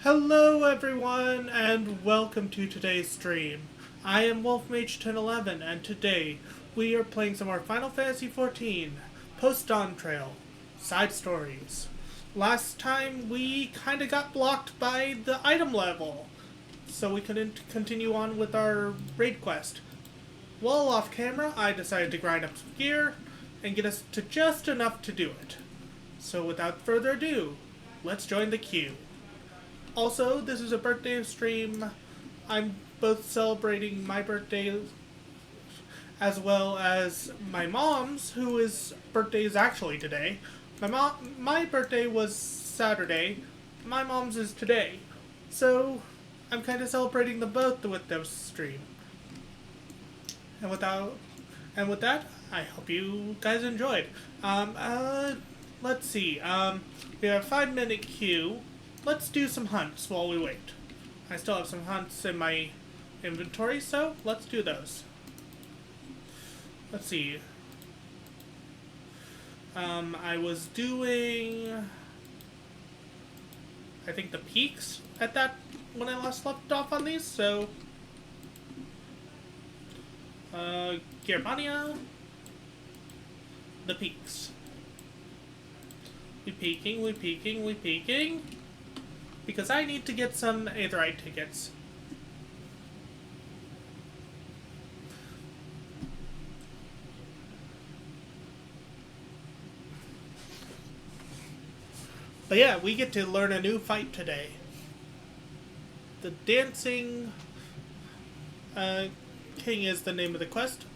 Hello everyone and welcome to today's stream. I am Mage 1011 and today we are playing some more Final Fantasy XIV post Dawntrail side stories. Last time we kinda got blocked by the item level, so we couldn't continue on with our raid quest. While off camera, I decided to grind up some gear and get us to just enough to do it. So without further ado, let's join the queue. Also, this is a birthday stream. I'm both celebrating my birthday as well as my mom's, whose birthday is actually today. My birthday was Saturday. My mom's is today. So, I'm kind of celebrating them both with this stream. And with that, I hope you guys enjoyed. Let's see. We have a 5-minute queue. Let's do some hunts while we wait. I still have some hunts in my inventory, so let's do those. Let's see. I was doing, I think, the peaks at that when I last left off on these, so Germania, the peaks. We peaking. Because I need to get some Aetherite tickets. But yeah, we get to learn a new fight today. The Dancing King is the name of the quest.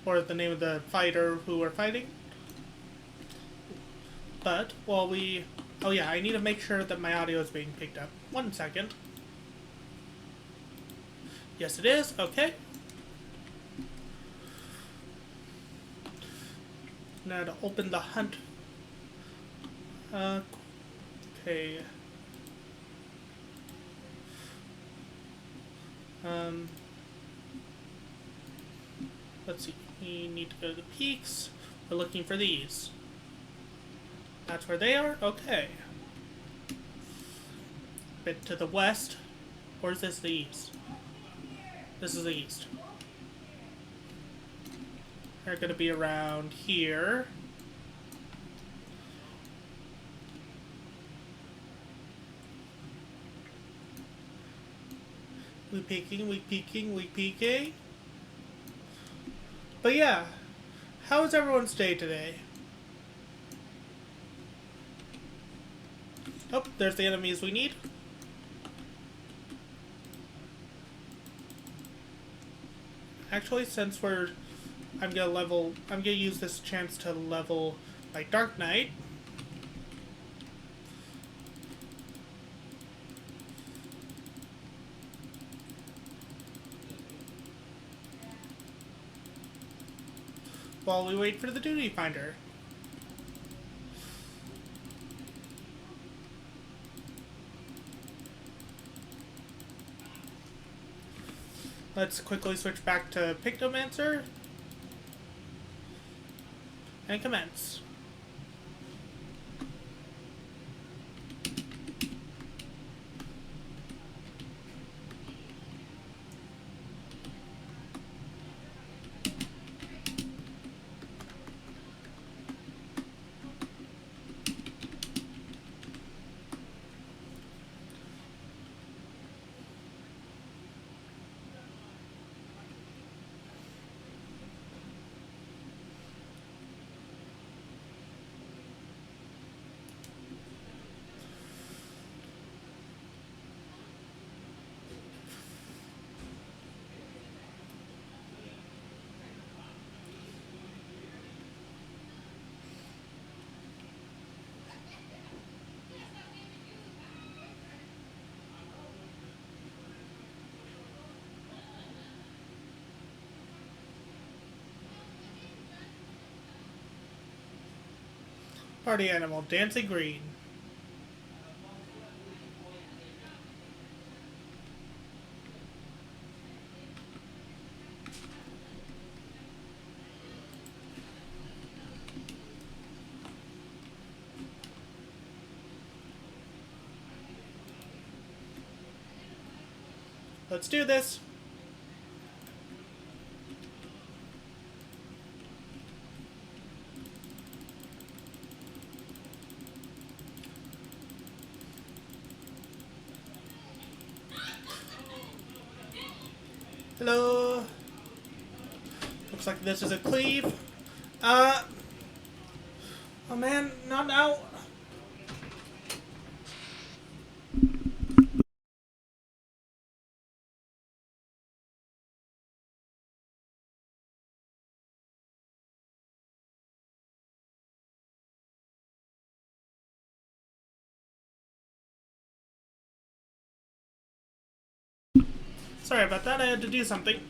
Or the name of the fighter who we're fighting. But while we... Oh yeah, I need to make sure that my audio is being picked up. 1 second. Yes, it is. Okay. Now to open the hunt. Okay. Let's see. We need to go to the peaks. We're looking for these. That's where they are? Okay. Bit to the west. Or is this the east? This is the east. They're gonna be around here. We peeking. But yeah, how is everyone's day today? Oh, there's the enemies we need. Actually, since I'm gonna use this chance to level my Dark Knight. While we wait for the Duty Finder. Let's quickly switch back to Pictomancer and commence. Party animal, Dancing Green. Let's do this. Hello. Looks like this is a Ffxiv. Oh man, not now. Sorry about that, I had to do something.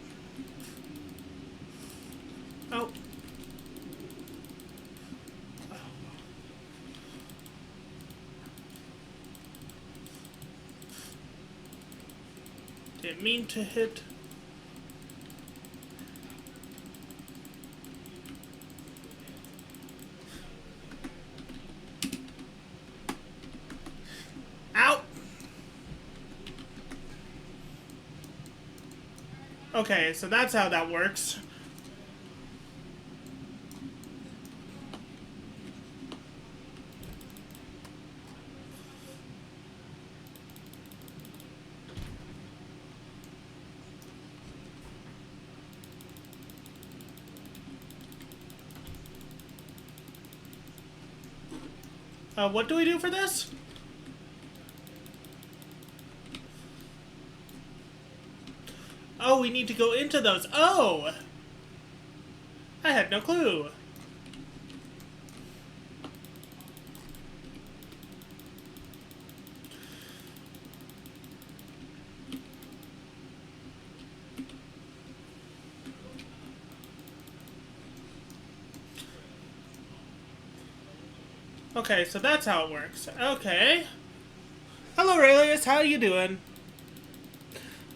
Oh. Didn't mean to hit. Ow! Okay, so that's how that works. What do we do for this? Oh, we need to go into those. Oh! I had no clue. Okay, so that's how it works. Okay. Hello, Aurelius. How are you doing?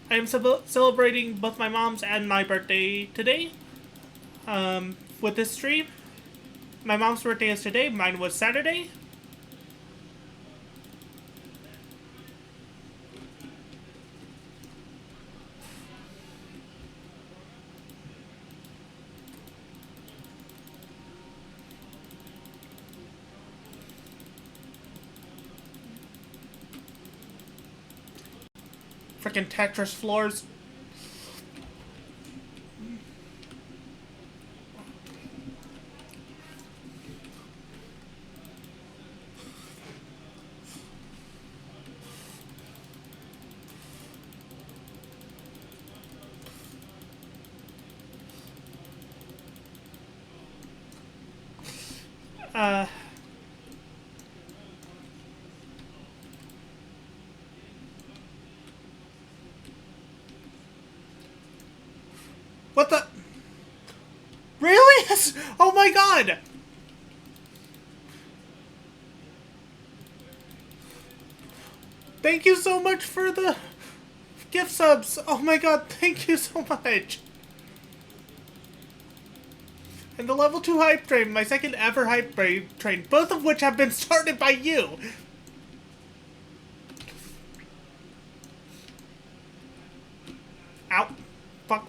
I am celebrating both my mom's and my birthday today. With this stream. My mom's birthday is today. Mine was Saturday. Frickin' Tetris floors. What the? Really? Oh my god! Thank you so much for the gift subs. Oh my god, thank you so much. And the level 2 hype train, my second ever hype train, both of which have been started by you. Ow. Fuck.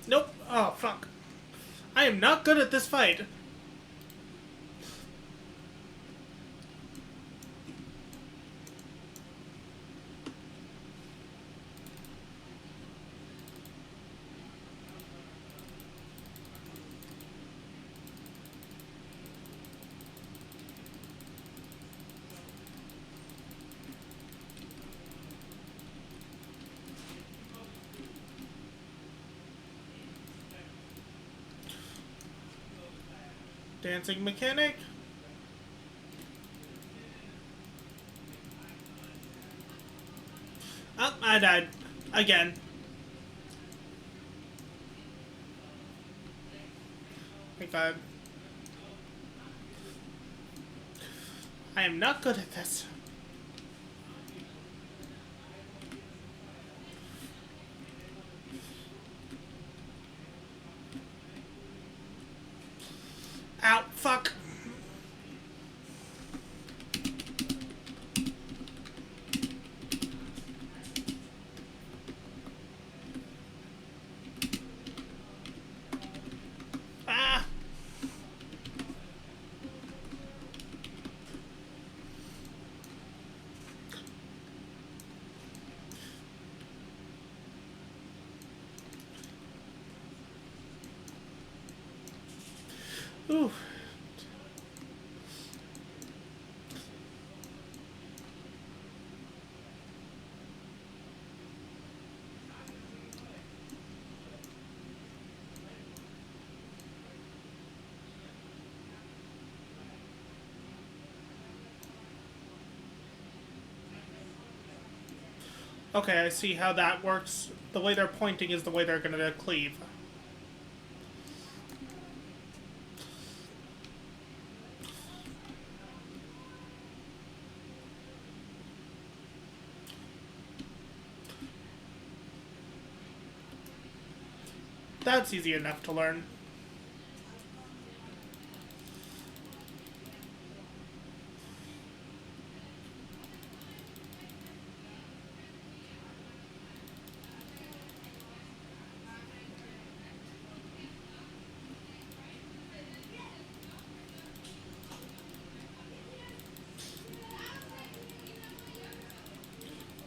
Nope. Oh, fuck. I am not good at this fight. Dancing mechanic. Oh, I died. Again. Thank God. I am not good at this. Ow, fuck. Ah. Ooh. Okay, I see how that works. The way they're pointing is the way they're gonna cleave. That's easy enough to learn.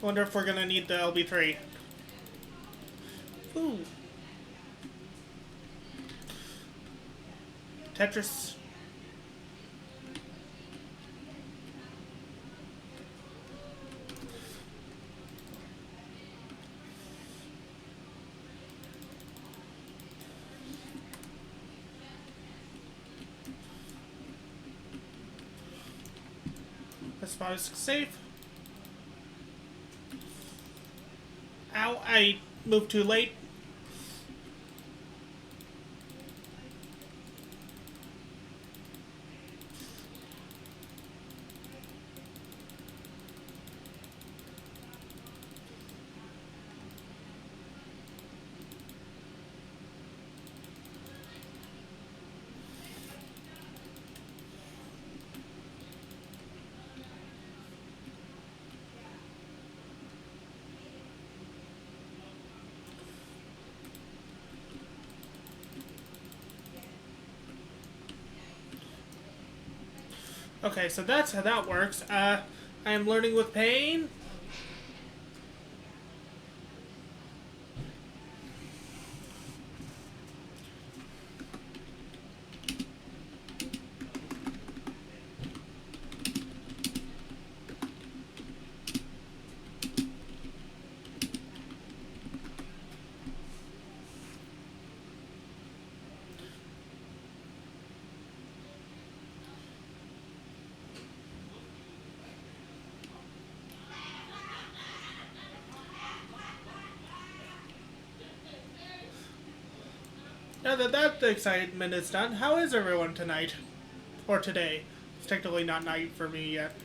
Wonder if we're gonna need the LB3. Ooh. Tetris. As far as safe. Ow, I moved too late. Okay, so that's how that works. I am learning with pain. Now that that excitement is done, how is everyone tonight? Or today? It's technically not night for me yet.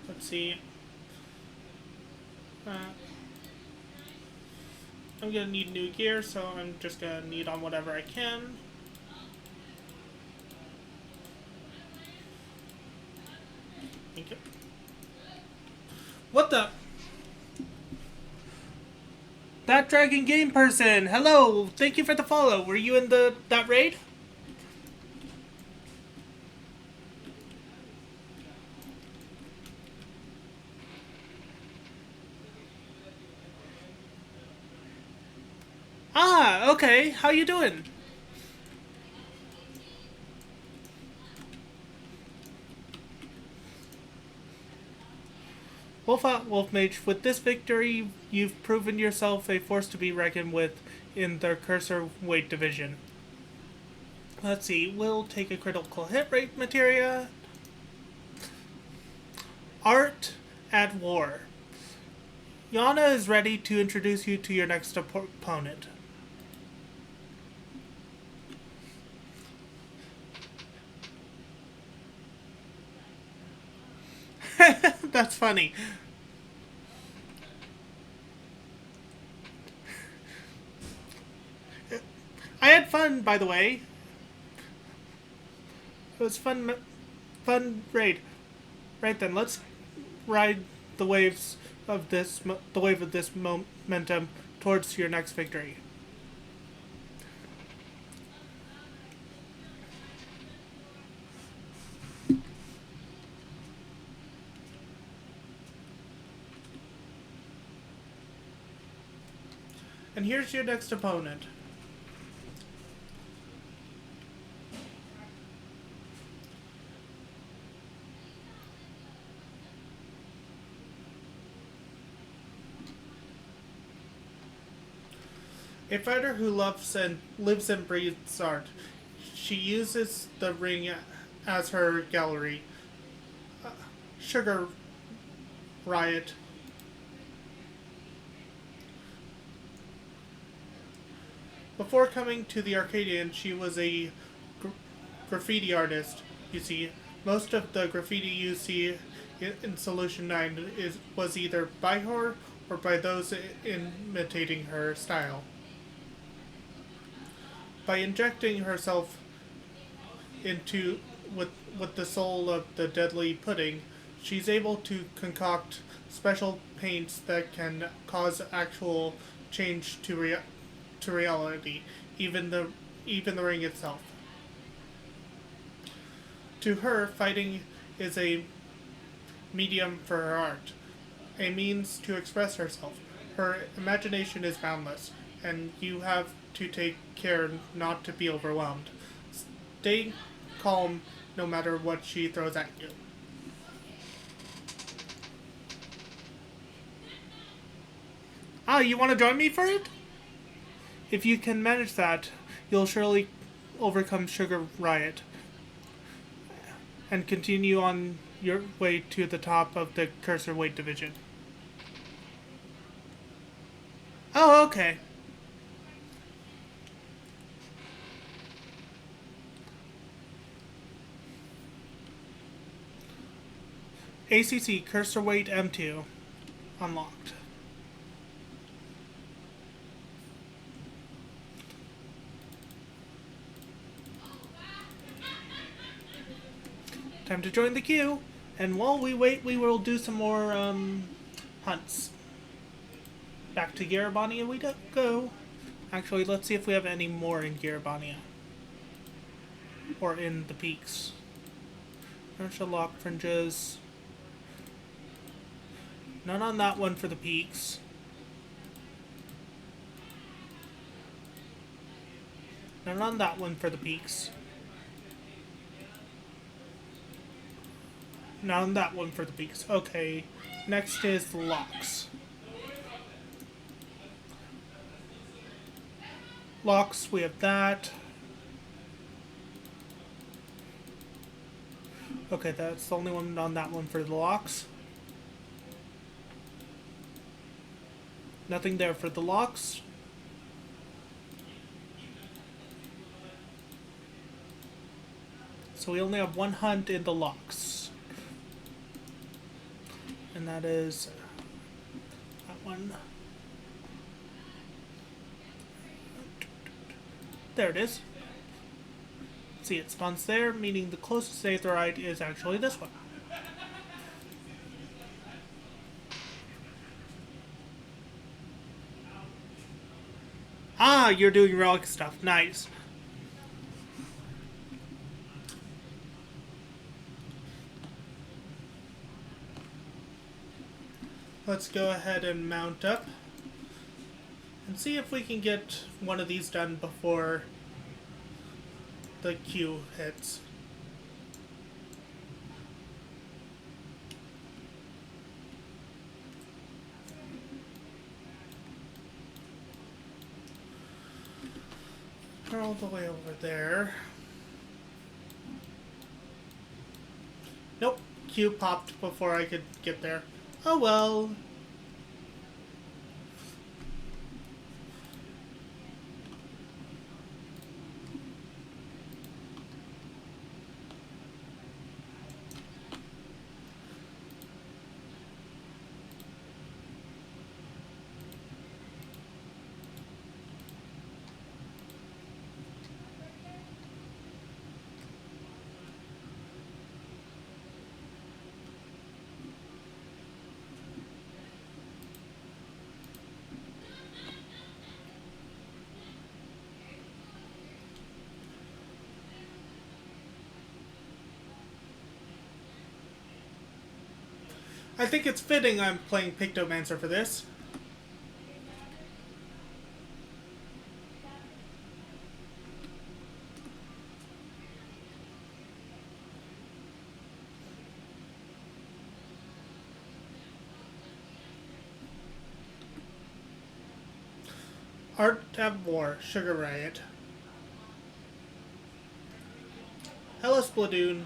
Let's see. I'm gonna need new gear, so I'm just gonna need on whatever I can. Thank you. What the? That Dragon Game person! Hello! Thank you for the follow. Were you in that raid? Ah, okay. How you doing? Wolf Mage, with this victory, you've proven yourself a force to be reckoned with in the Cursor Weight division. Let's see, we'll take a critical hit rate materia. Art at War. Yana is ready to introduce you to your next opponent. That's funny. I had fun, by the way. It was fun raid. Right then, let's ride the waves of the wave of this momentum towards your next victory. And here's your next opponent. A fighter who loves and lives and breathes art. She uses the ring as her gallery. Sugar Riot. Before coming to the Arcadian, she was a graffiti artist. You see, most of the graffiti you see in Solution 9 was either by her or by those imitating her style. By injecting herself into with the soul of the deadly pudding, she's able to concoct special paints that can cause actual change to reality, even the ring itself. To her, fighting is a medium for her art, a means to express herself. Her imagination is boundless, and you have to take care not to be overwhelmed. Stay calm no matter what she throws at you. Ah, you want to join me for it? If you can manage that, you'll surely overcome Sugar Riot and continue on your way to the top of the Cursor Weight division. Oh, okay. ACC Cursor Weight M2 unlocked. Time to join the queue, and while we wait, we will do some more hunts. Back to Garabania we go. Actually, let's see if we have any more in Garabania. Or in the peaks. Inertia lock fringes. None on that one for the peaks. None on that one for the peaks. None on that one for the peaks. Okay, next is the locks. Locks, we have that. Okay, that's the only one on that one for the locks. Nothing there for the locks. So we only have one hunt in the locks. And that is that one. There it is. See, it spawns there, meaning the closest Saterday is actually this one. Ah, you're doing relic stuff. Nice. Let's go ahead and mount up and see if we can get one of these done before the queue hits. All the way over there. Nope, queue popped before I could get there. Oh well. I think it's fitting I'm playing Pictomancer for this. Art Tab War, Sugar Riot. Hello, Splatoon.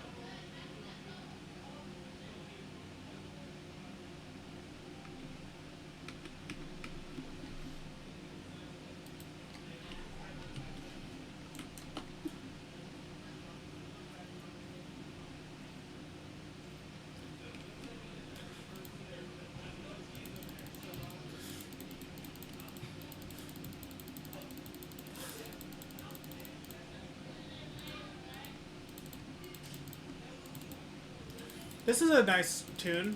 This is a nice tune.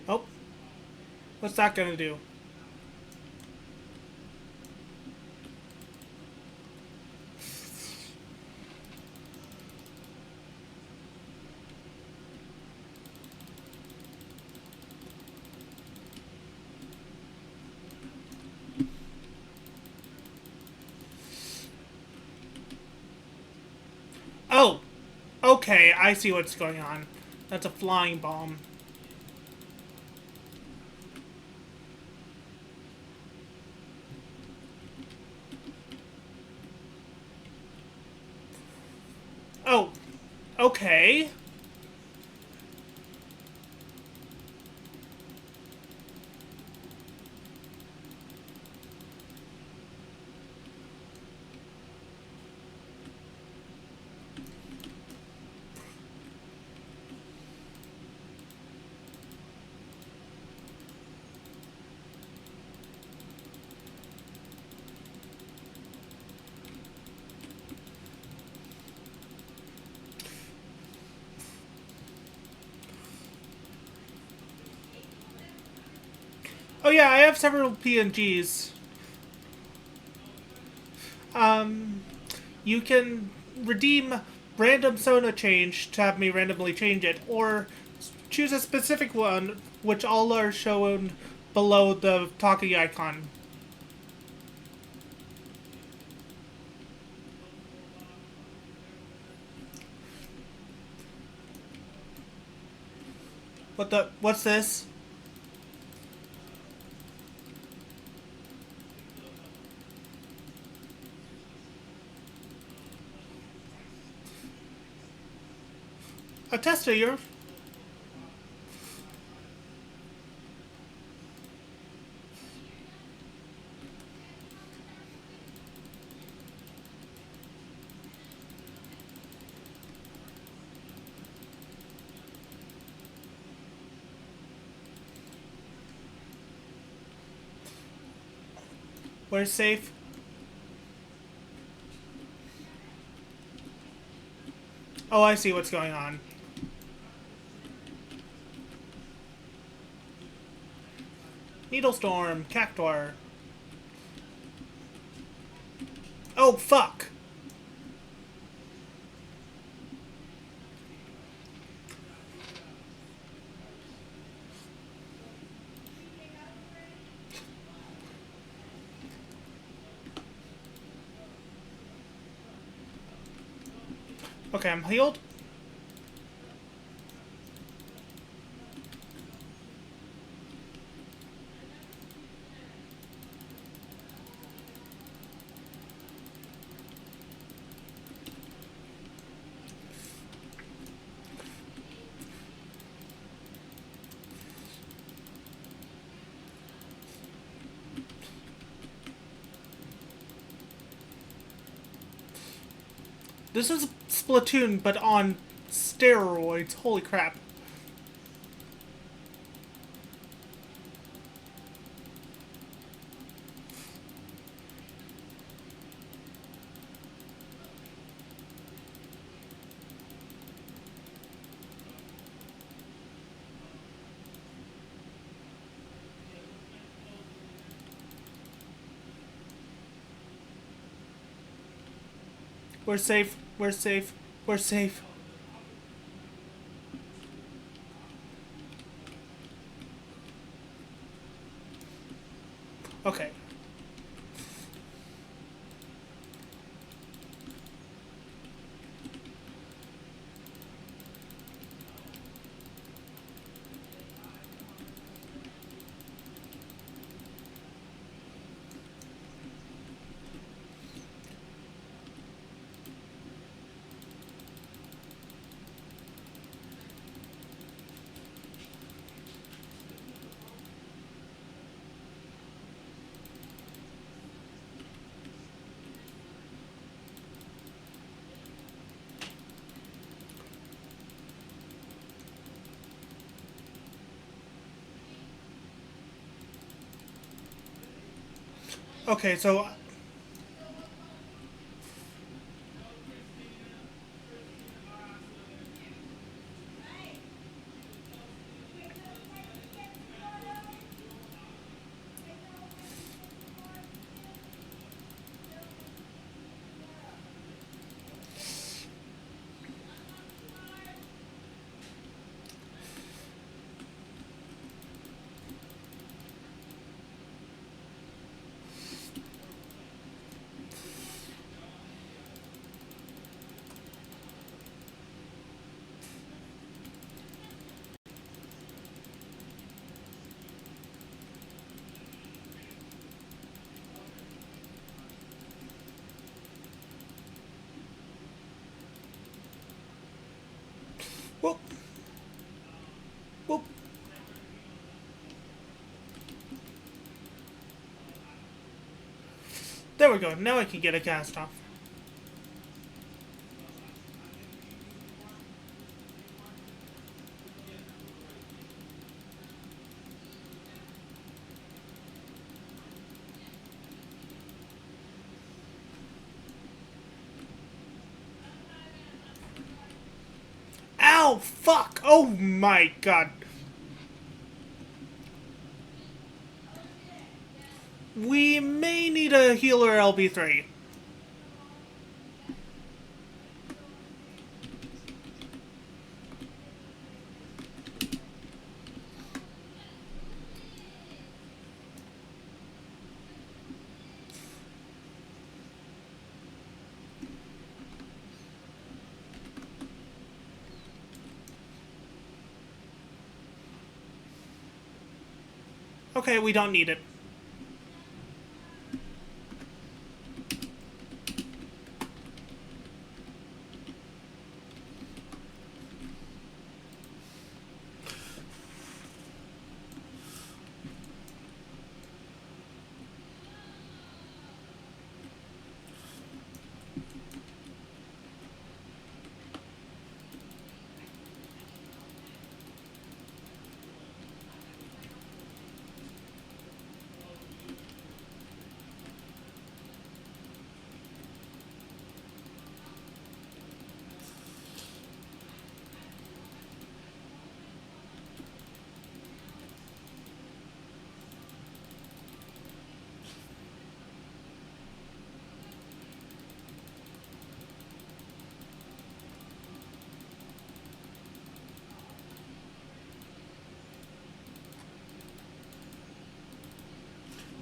Oh, what's that gonna do? Oh, okay, I see what's going on. That's a flying bomb. Oh, okay. Oh yeah, I have several PNGs. You can redeem random Sona change to have me randomly change it, or choose a specific one, which all are shown below the talking icon. What's this? A tester, you're... We're safe. Oh, I see what's going on. Needlestorm, Cactuar. Oh, fuck! Okay, I'm healed. This is Splatoon, but on steroids. Holy crap. We're safe. We're safe. We're safe. Okay. Okay, so... Whoop. Whoop. There we go. Now I can get a cast off. Ow! Fuck! Oh my god. We may need a healer LB3. Okay, we don't need it.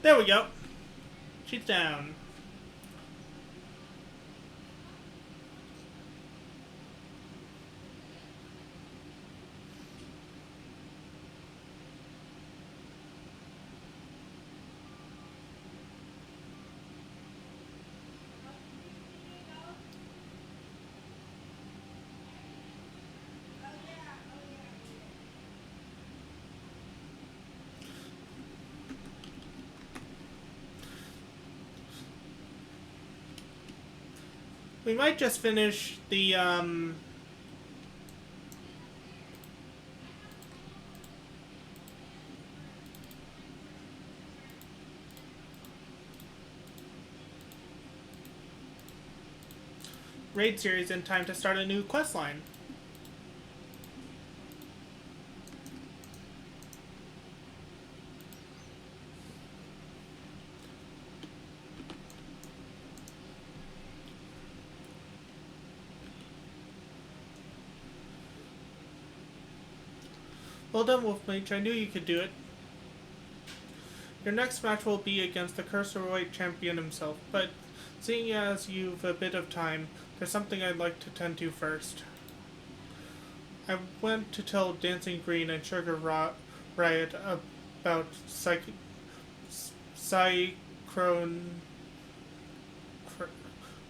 There we go. She's down. We might just finish the, raid series in time to start a new quest line. Well done, Wolfmage. I knew you could do it. Your next match will be against the Cruiserweight champion himself, but seeing as you've a bit of time, there's something I'd like to tend to first. I went to tell Dancing Green and Sugar Riot about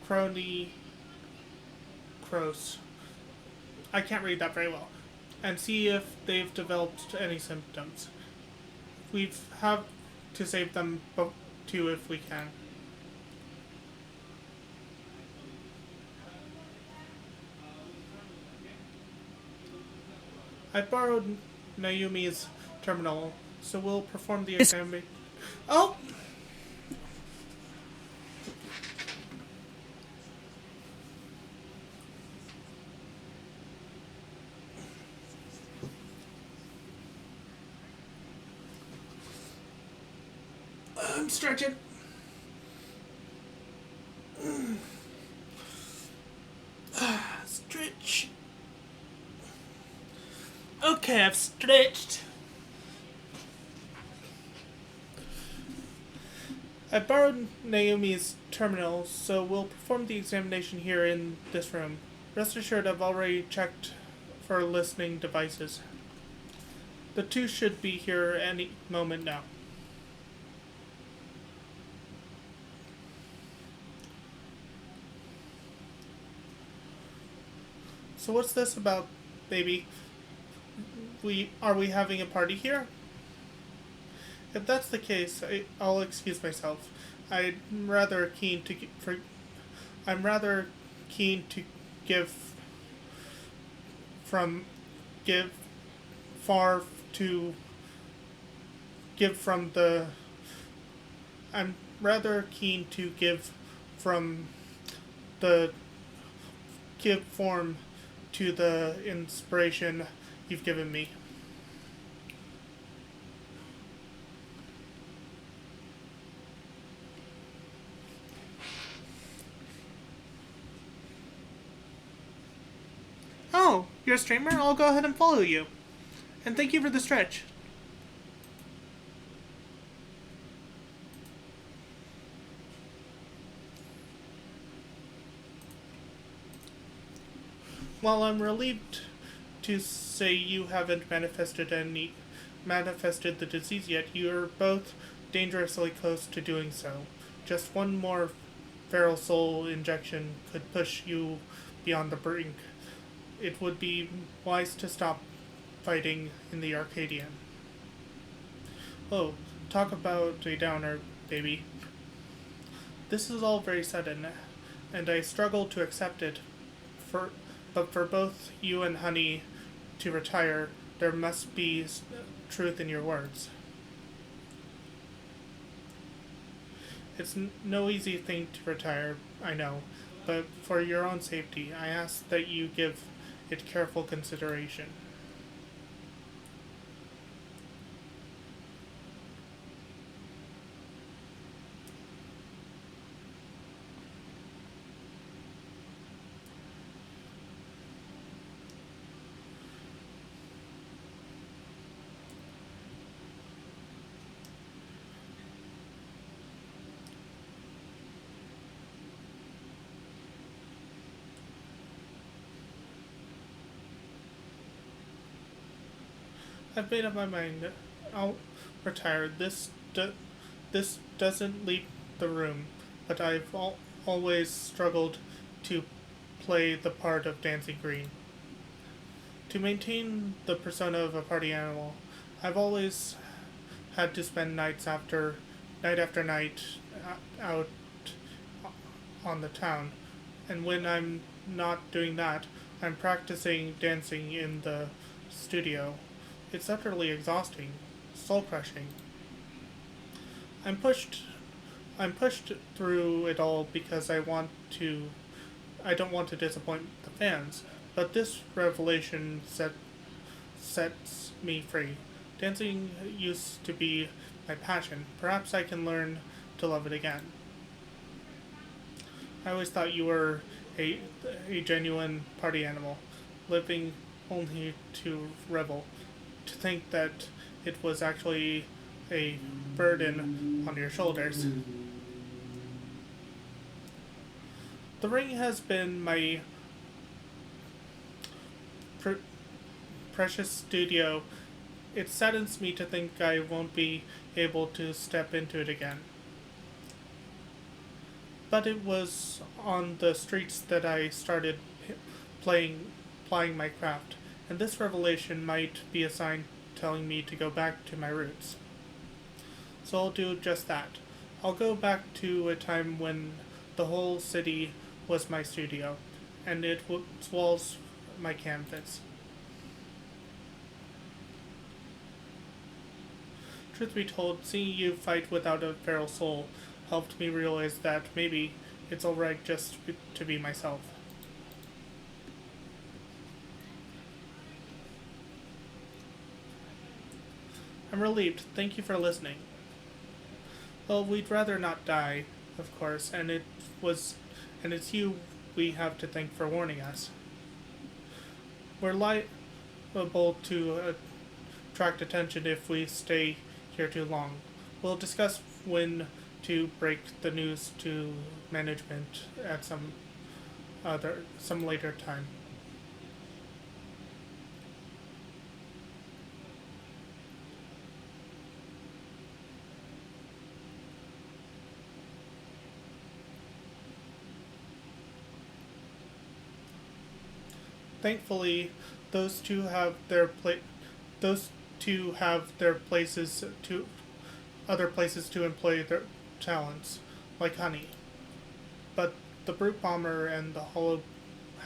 Crony Cross. I can't read that very well. And see if they've developed any symptoms. We have to save them too if we can. I borrowed Naomi's terminal, so we'll perform the examination. Oh! I'm stretching. Stretch. Okay, I've stretched. I borrowed Naomi's terminal, so we'll perform the examination here in this room. Rest assured I've already checked for listening devices. The two should be here any moment now. So what's this about, baby? Are we having a party here? If that's the case, I'll excuse myself. I'm rather keen to give from give far to give from the. I'm rather keen to give from the give form to the inspiration you've given me. Oh, you're a streamer? I'll go ahead and follow you. And thank you for the stretch. While I'm relieved to say you haven't manifested the disease yet, you're both dangerously close to doing so. Just one more feral soul injection could push you beyond the brink. It would be wise to stop fighting in the Arcadian. Oh, talk about a downer, baby. This is all very sudden, and I struggle to accept it. But for both you and Honey to retire, there must be truth in your words. It's no easy thing to retire, I know, but for your own safety, I ask that you give it careful consideration. I've made up my mind. I'll retire. This doesn't leave the room, but always struggled to play the part of Dancing Green. To maintain the persona of a party animal, I've always had to spend night after night out on the town, and when I'm not doing that, I'm practicing dancing in the studio. It's utterly exhausting, soul crushing. I'm pushed I'm pushed through it all because I don't want to disappoint the fans, but this revelation sets me free. Dancing used to be my passion. Perhaps I can learn to love it again. I always thought you were a, a genuine party animal, living only to revel. To think that it was actually a burden on your shoulders. The ring has been my pr- precious studio. It saddens me to think I won't be able to step into it again. But it was on the streets that I started playing, plying my craft, and this revelation might be a sign telling me to go back to my roots. So I'll do just that. I'll go back to a time when the whole city was my studio, and its walls my canvas. Truth be told, seeing you fight without a feral soul helped me realize that maybe it's alright just to be myself. I'm relieved. Thank you for listening. Well, we'd rather not die, of course, and it's you we have to thank for warning us. We're liable to attract attention if we stay here too long. We'll discuss when to break the news to management at some later time. Thankfully, those two have their places to other places to employ their talents, like honey. But the brute bomber and the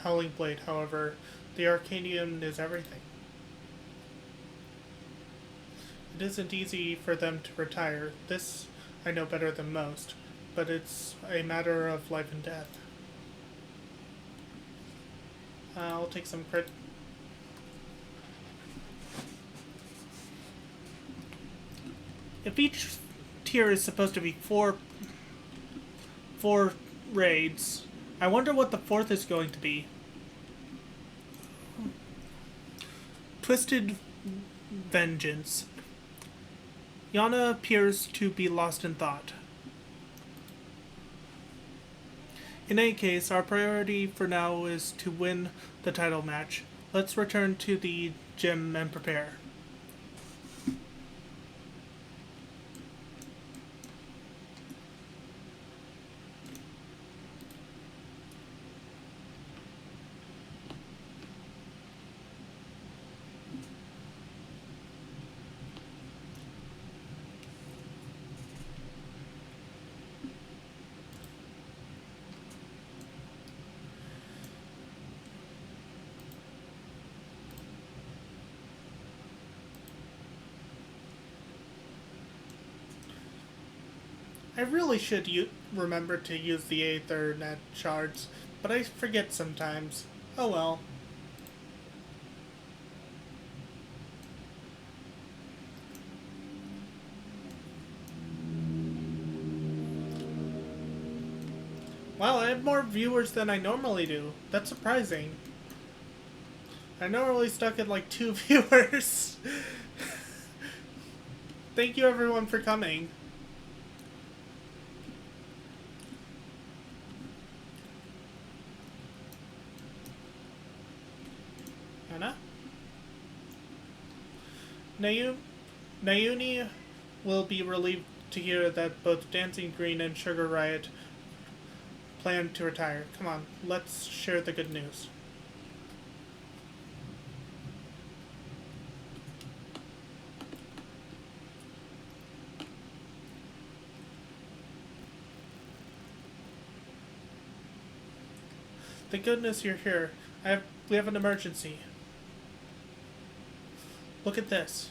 howling blade, however, the Arcanium is everything. It isn't easy for them to retire. This I know better than most, but it's a matter of life and death. I'll take some crit. If each tier is supposed to be four raids, I wonder what the fourth is going to be. Twisted Vengeance. Yana appears to be lost in thought. In any case, our priority for now is to win the title match. Let's return to the gym and prepare. I really should remember to use the Aethernet shards, but I forget sometimes. Oh well. Wow, I have more viewers than I normally do. That's surprising. I normally stuck at like 2 viewers. Thank you everyone for coming. Anna? Nayu- Nayuni will be relieved to hear that both Dancing Green and Sugar Riot plan to retire. Come on, let's share the good news. Thank goodness you're here. We have an emergency. Look at this.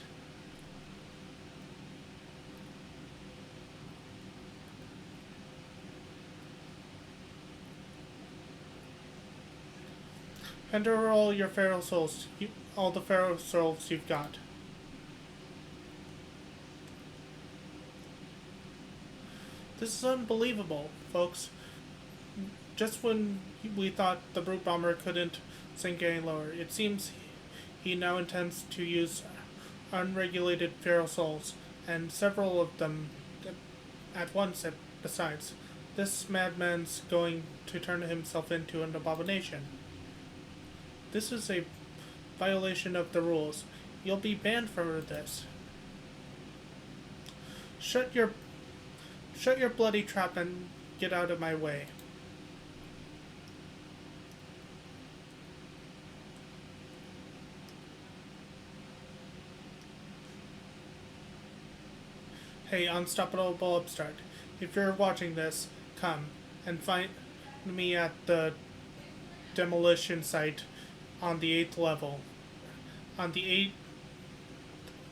Hand over all your feral souls. All the feral souls you've got. This is unbelievable, folks. Just when we thought the Brute Bomber couldn't sink any lower, it seems he now intends to use unregulated feral souls, and several of them at once. Besides, this madman's going to turn himself into an abomination. This is a violation of the rules. You'll be banned for this. Shut your bloody trap and get out of my way. Hey, unstoppable upstart. If you're watching this, come and find me at the demolition site on the 8th level. On the 8th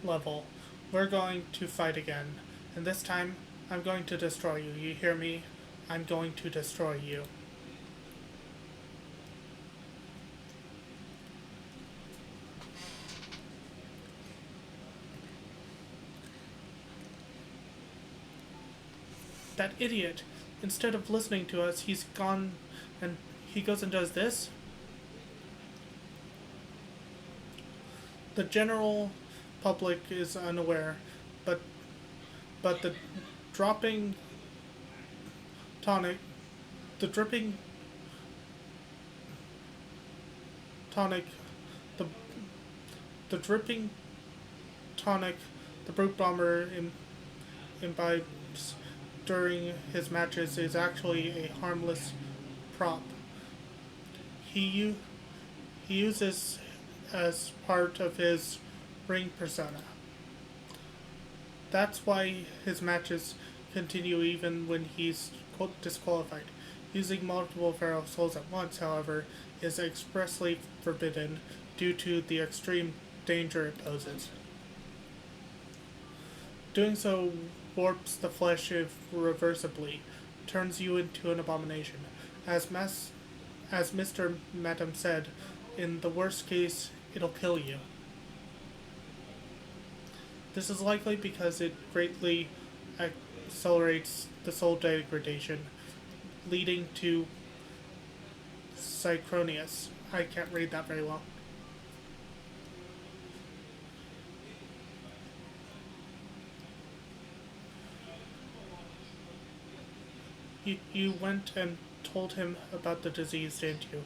level, we're going to fight again. And this time, I'm going to destroy you. You hear me? I'm going to destroy you. That idiot, instead of listening to us, he's gone and he goes and does this. The general public is unaware, but the dropping tonic, the dripping tonic, the dripping tonic the Brute Bomber imbibes during his matches is actually a harmless prop. He uses as part of his ring persona. That's why his matches continue even when he's disqualified. Using multiple feral souls at once, however, is expressly forbidden due to the extreme danger it poses. Doing so warps the flesh irreversibly, turns you into an abomination. As Mr. Madam said, in the worst case, it'll kill you. This is likely because it greatly accelerates the soul degradation, leading to Sychronius. I can't read that very well. You went and told him about the disease, didn't you?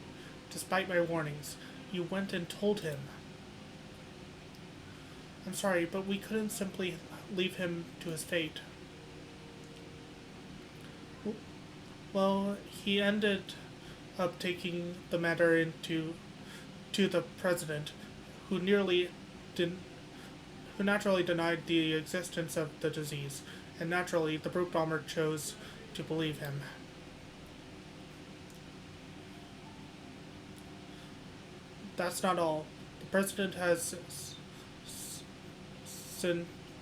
Despite my warnings, you went and told him. I'm sorry, but we couldn't simply leave him to his fate. Well, he ended up taking the matter into the president, who naturally denied the existence of the disease, and naturally the Brute Bomber chose to believe him. That's not all. The president has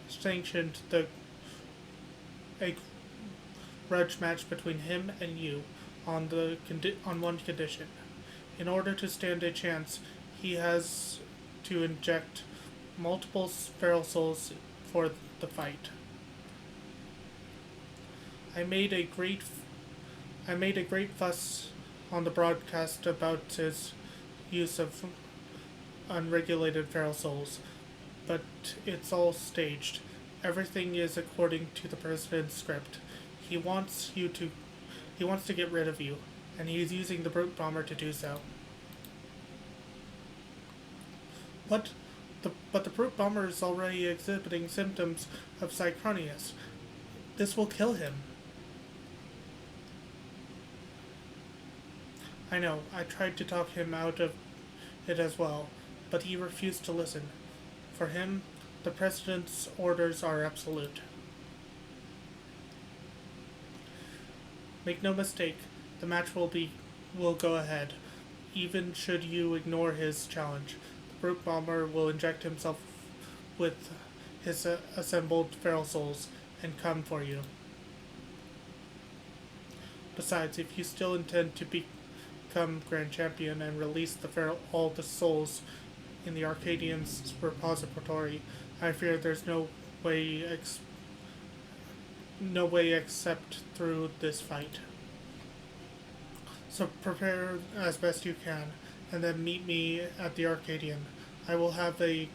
sanctioned a grudge match between him and you on one condition. In order to stand a chance, he has to inject multiple feral souls for the fight. I made a great fuss on the broadcast about his use of unregulated feral souls, but it's all staged. Everything is according to the president's script. He wants to get rid of you, and he's using the Brute Bomber to do so. What But the brute bomber is already exhibiting symptoms of Psychonius. This will kill him. I know, I tried to talk him out of it as well, but he refused to listen. For him, the President's orders are absolute. Make no mistake, the match will go ahead, even should you ignore his challenge. The brute bomber will inject himself with his assembled feral souls and come for you. Besides, if you still intend to become Grand Champion and release all the souls in the Arcadian's repository, I fear there's no way except through this fight. So prepare as best you can, and then meet me at the Arcadian. I will have a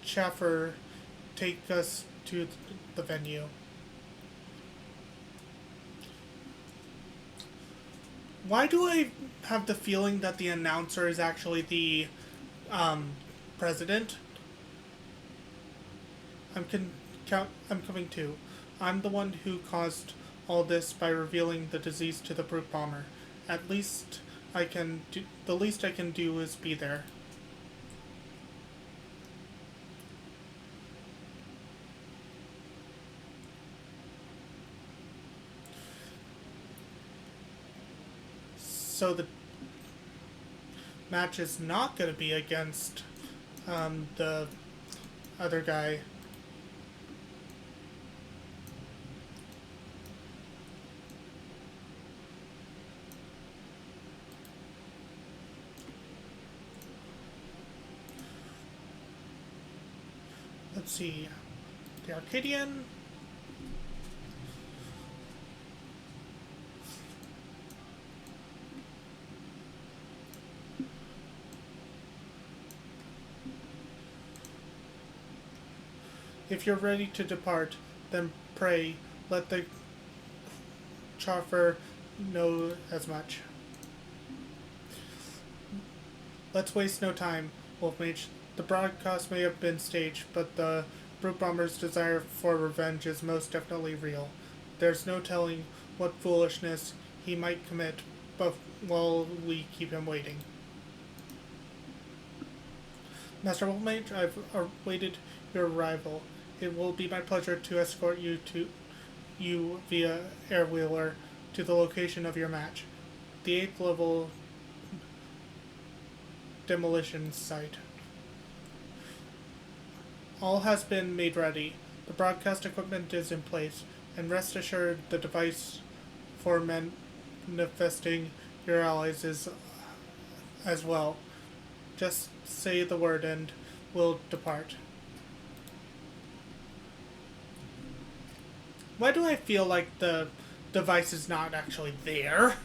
chauffeur take us to the venue. Why do I have the feeling that the announcer is actually the president? I'm coming to. I'm the one who caused all this by revealing the disease to the brute bomber. The least I can do is be there. So the match is not going to be against the other guy. Let's see. The Arcadian. If you're ready to depart, then pray, let the chauffeur know as much. Let's waste no time, Wolfmage. The broadcast may have been staged, but the brute bomber's desire for revenge is most definitely real. There's no telling what foolishness he might commit, but while we keep him waiting. Master Wolfmage, I've awaited your arrival. It will be my pleasure to escort you via airwheeler to the location of your match, the 8th level demolition site. All has been made ready. The broadcast equipment is in place, and rest assured the device for manifesting your allies is as well. Just say the word and we'll depart. Why do I feel like the device is not actually there?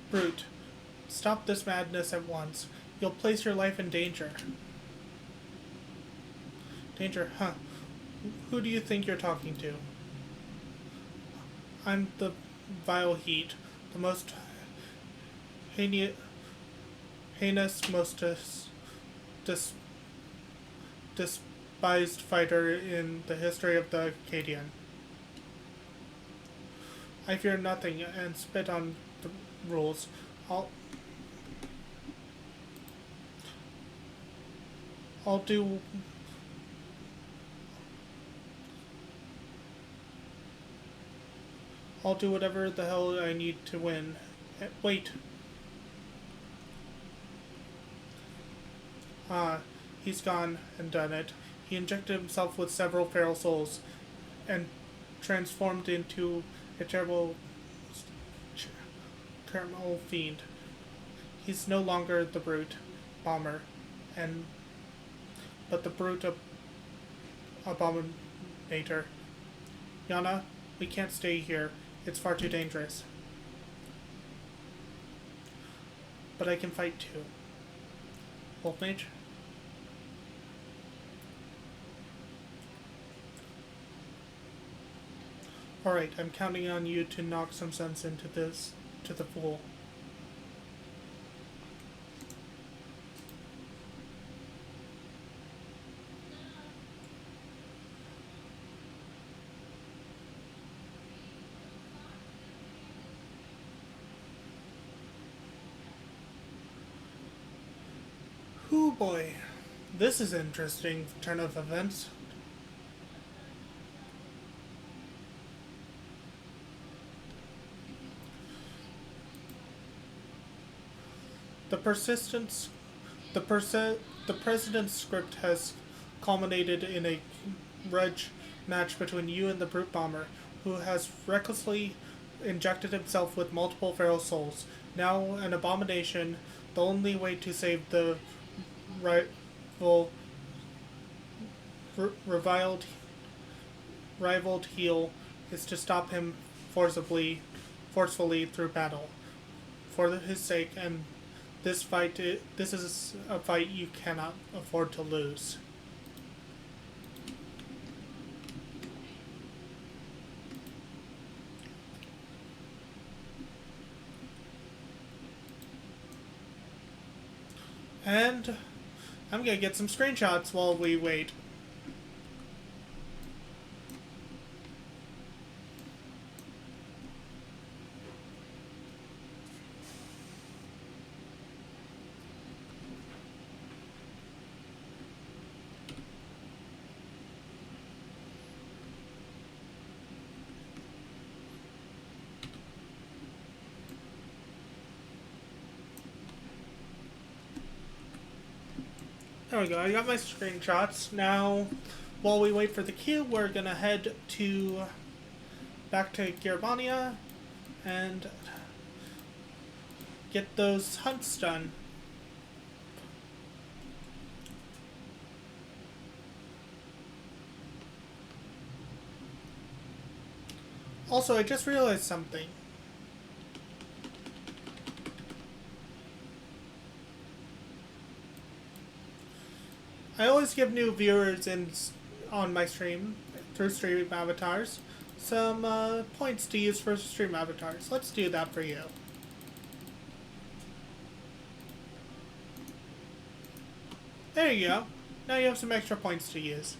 Brute, stop this madness at once. You'll place your life in danger. Danger, huh? Who do you think you're talking to? I'm the vile heat, the most heinous, most despised fighter in the history of the Acadian. I fear nothing and spit on the rules. I'll do whatever the hell I need to win. Wait. He's gone and done it. He injected himself with several feral souls and transformed into a terrible criminal fiend. He's no longer the brute bomber, but the brute abominator. Yana, we can't stay here. It's far too dangerous. But I can fight too. Wolf Mage? Alright, I'm counting on you to knock some sense into the fool. Oh boy, this is an interesting turn of events. The president's script has culminated in a grudge match between you and the brute bomber, who has recklessly injected himself with multiple feral souls. Now an abomination, the only way to save the rivaled heel is to stop him forcefully through battle. For his sake, and this is a fight you cannot afford to lose. And I'm gonna get some screenshots while we wait. There we go, I got my screenshots. Now, while we wait for the queue, we're gonna head back to Gearbania and get those hunts done. Also, I just realized something. I always give new viewers on my stream, through stream avatars, some points to use for stream avatars. Let's do that for you. There you go. Now you have some extra points to use.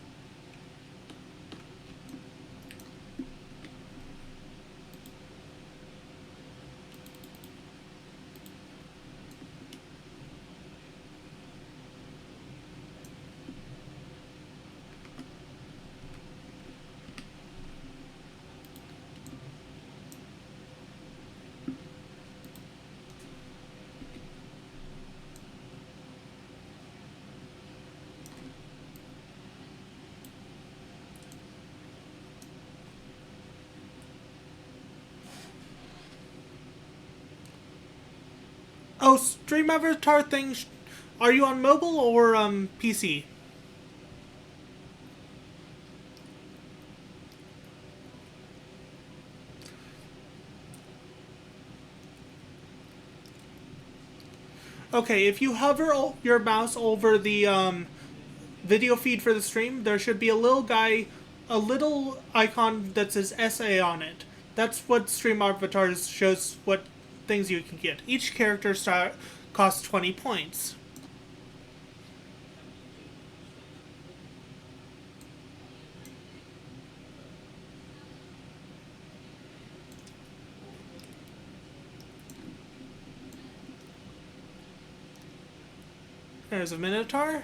Oh, stream avatar thing. Are you on mobile or PC? Okay, if you hover your mouse over the video feed for the stream, there should be a little icon that says SA on it. That's what stream avatars shows what things you can get. Each character costs 20 points. There's a Minotaur.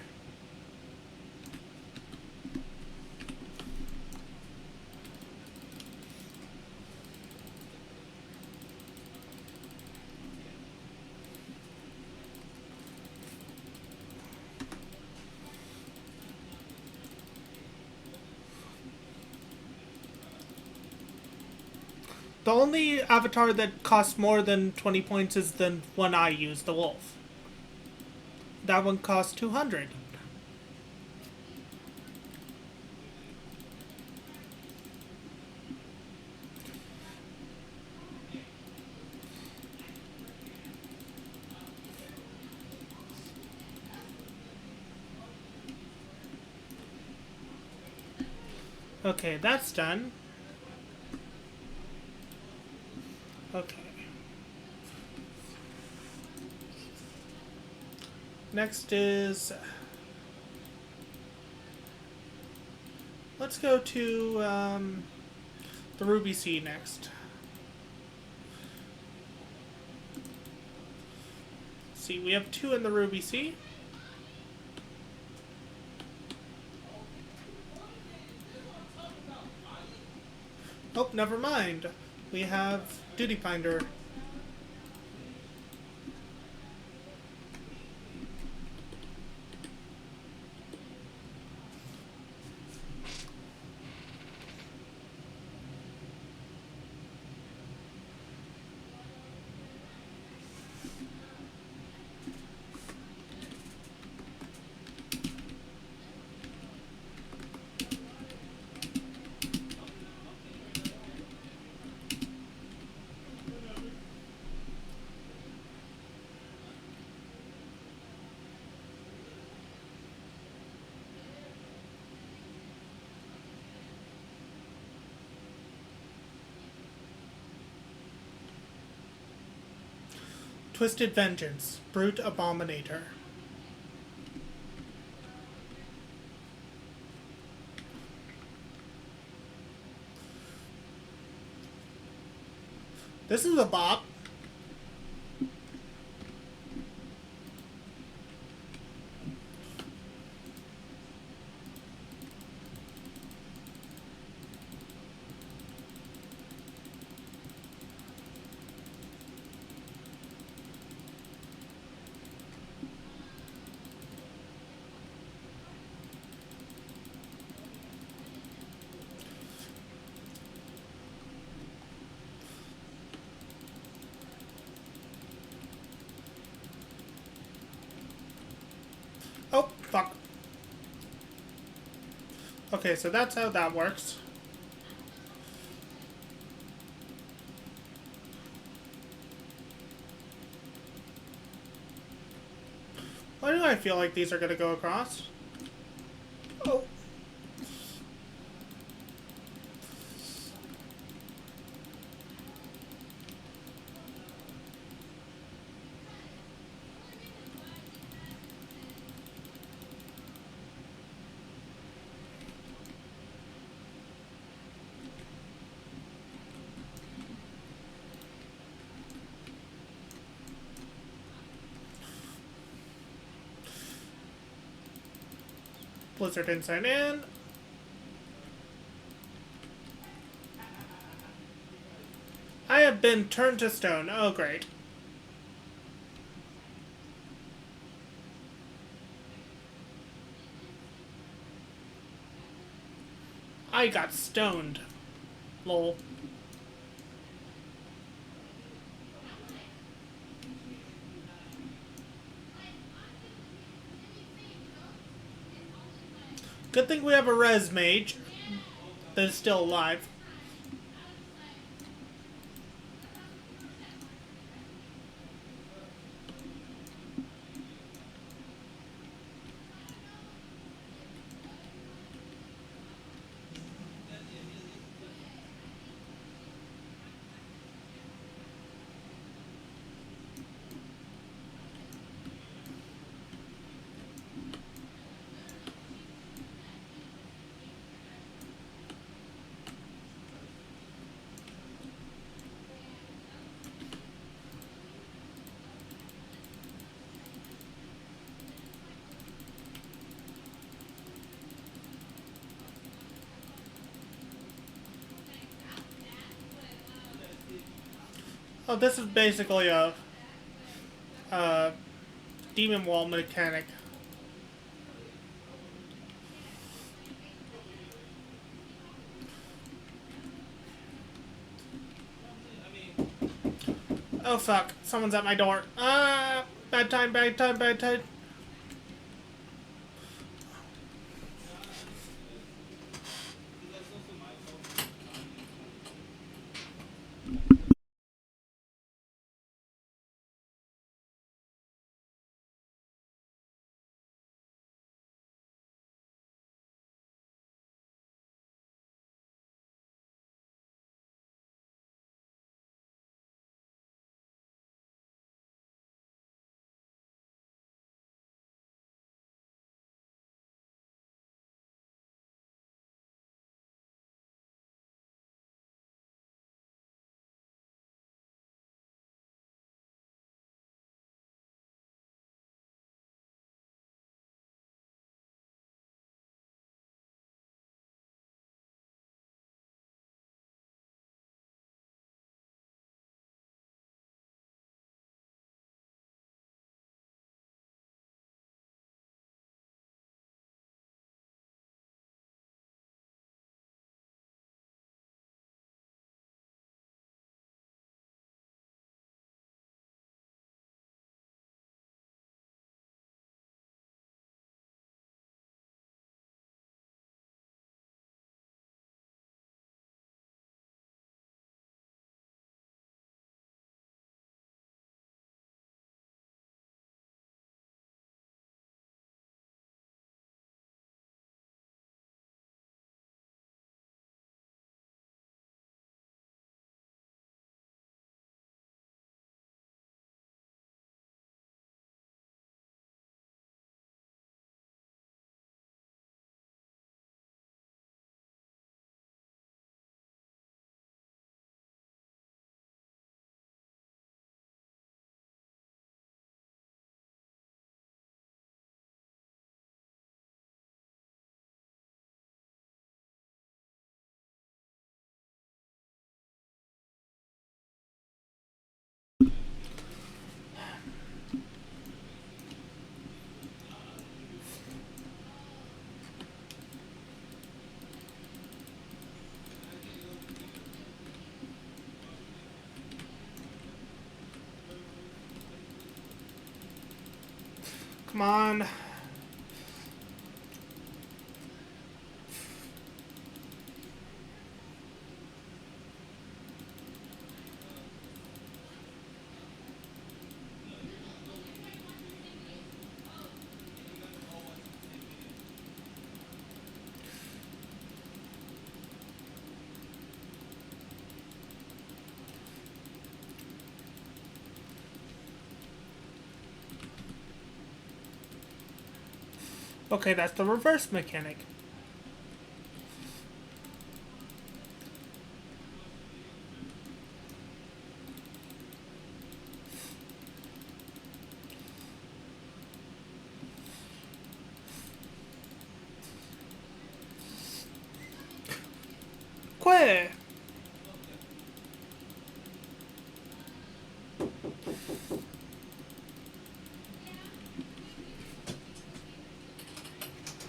The only avatar that costs more than 20 points is the one I use, the wolf. That one costs 200. Okay, that's done. Okay. Next is... let's go to the Ruby Sea next. See, we have 2 in the Ruby Sea. Oh, never mind. We have Duty Finder. Twisted Vengeance, Brute Abominator. This is a bop. Oh, fuck. Okay, so that's how that works. Why do I feel like these are gonna go across? Oh. Blizzard Insight in. I have been turned to stone. Oh, great. I got stoned. Lol. Good thing we have a res mage that is still alive. Oh, this is basically a demon wall mechanic. Oh fuck, someone's at my door. Ah, bad time, bad time, bad time. Come on. Okay, that's the reverse mechanic. Quit!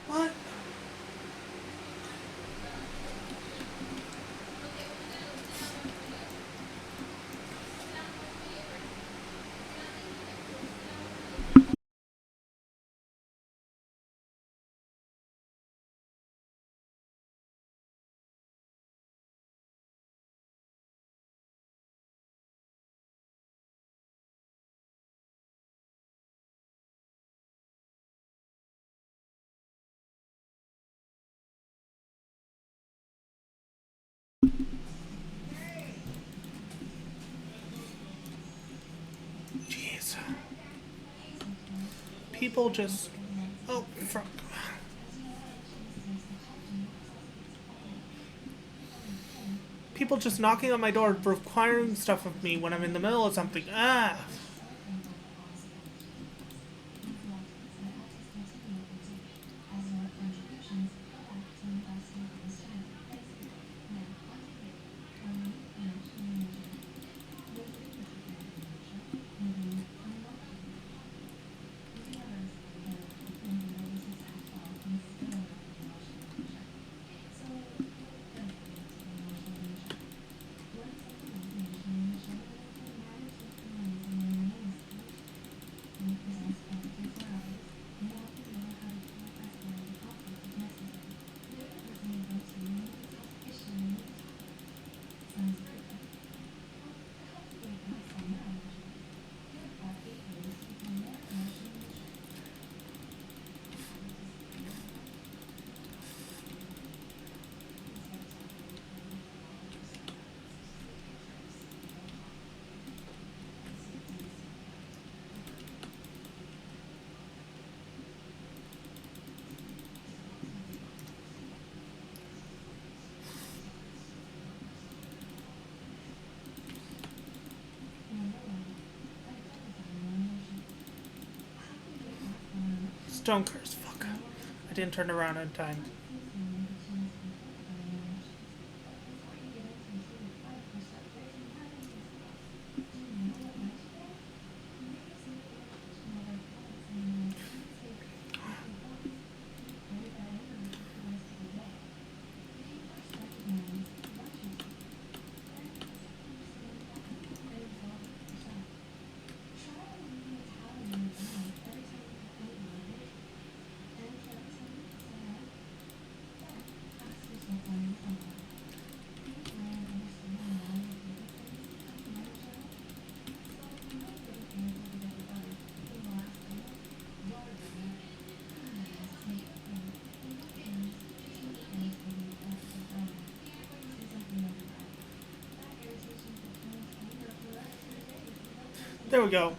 What? Jeez. People just... Oh, fuck. People just knocking on my door, requiring stuff of me when I'm in the middle of something. Ah! Stone curse. Fuck. I didn't turn around in time. There we go.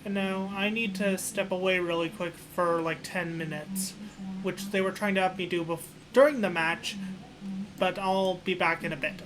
And now I need to step away really quick for like 10 minutes, which they were trying to have me do during the match, but I'll be back in a bit.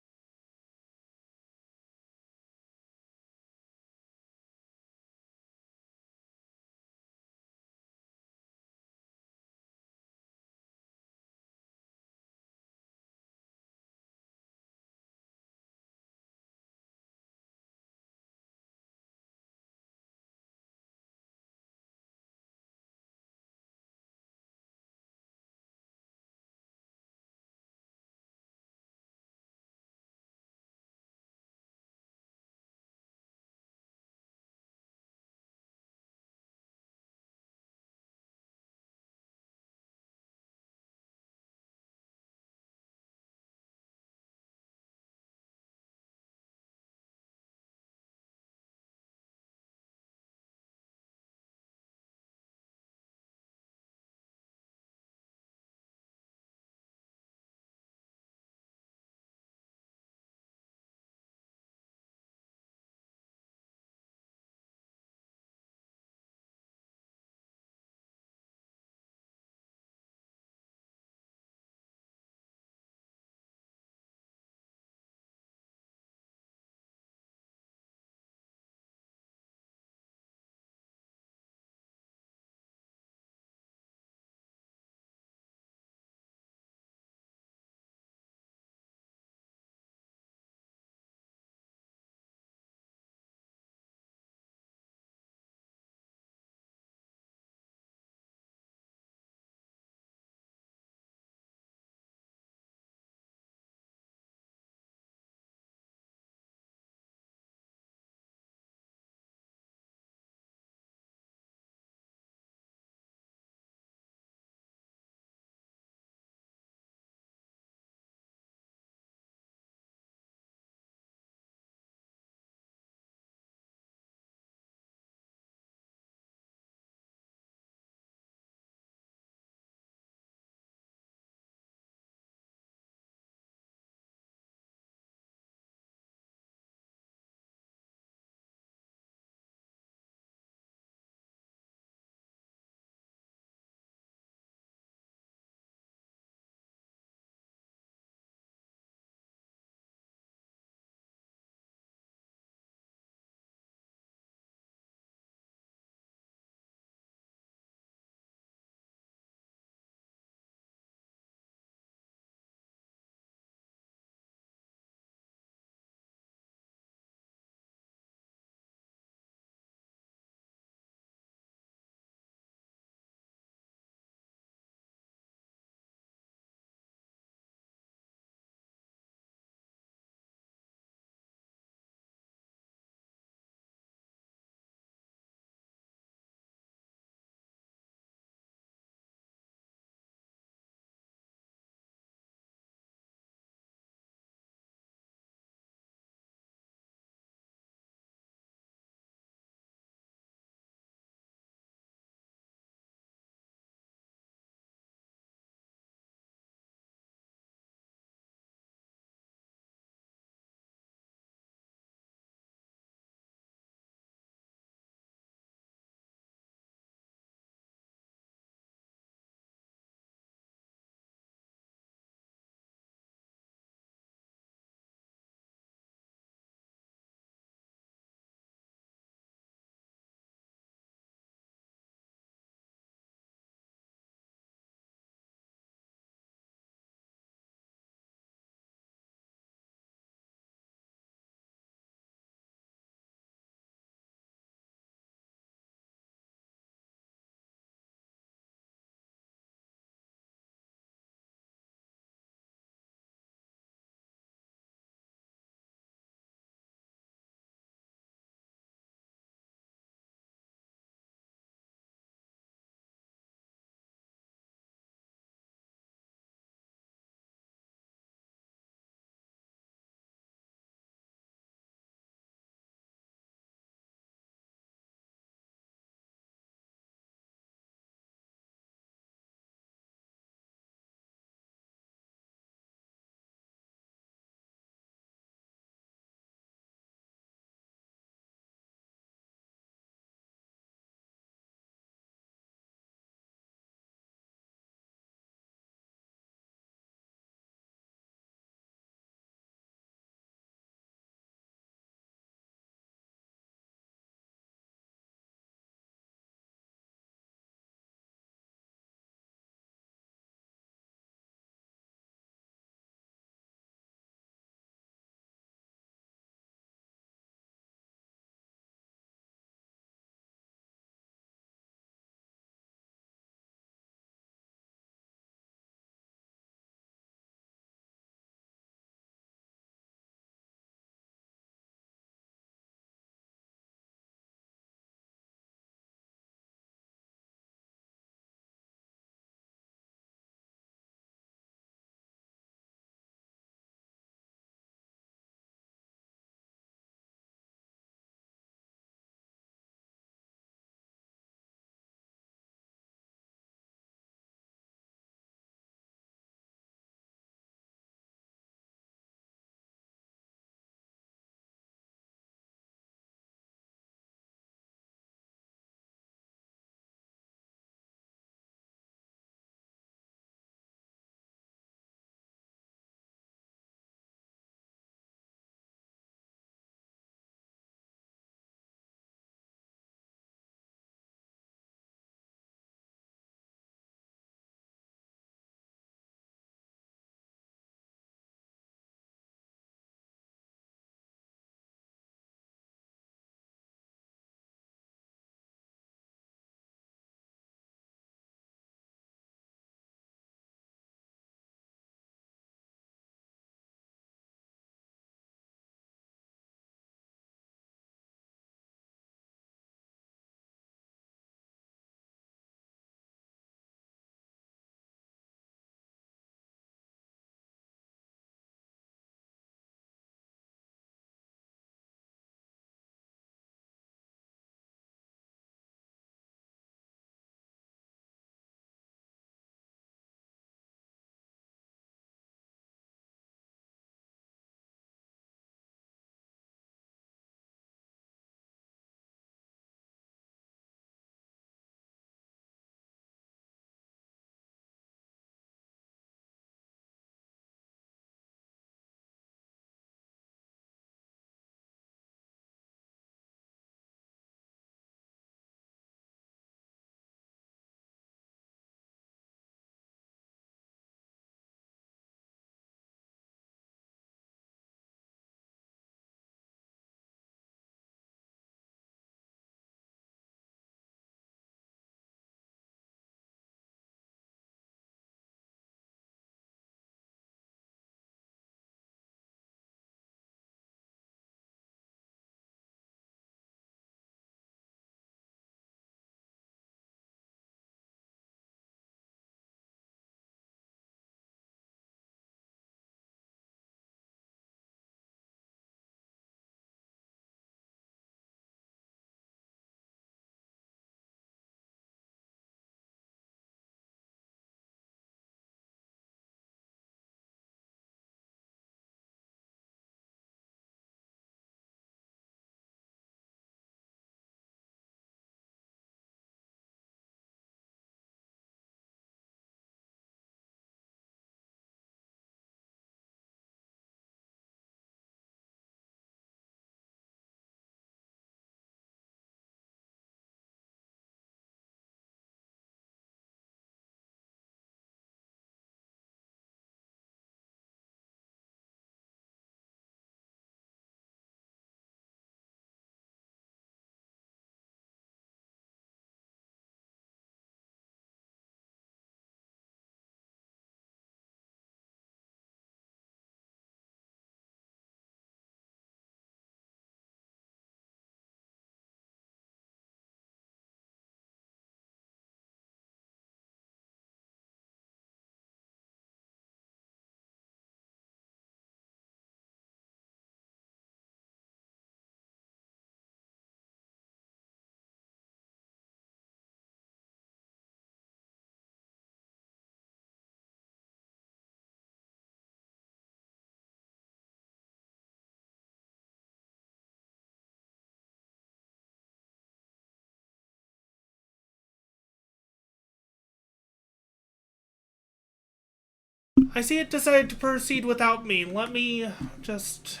I see it decided to proceed without me. Let me just...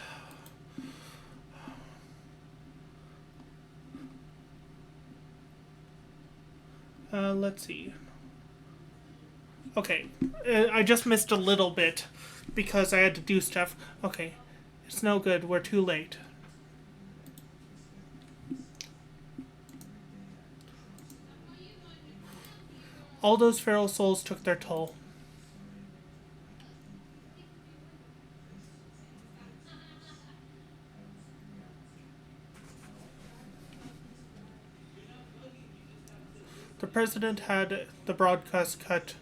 let's see. Okay, I just missed a little bit because I had to do stuff. Okay, it's no good. We're too late. All those feral souls took their toll. The president had the broadcast cut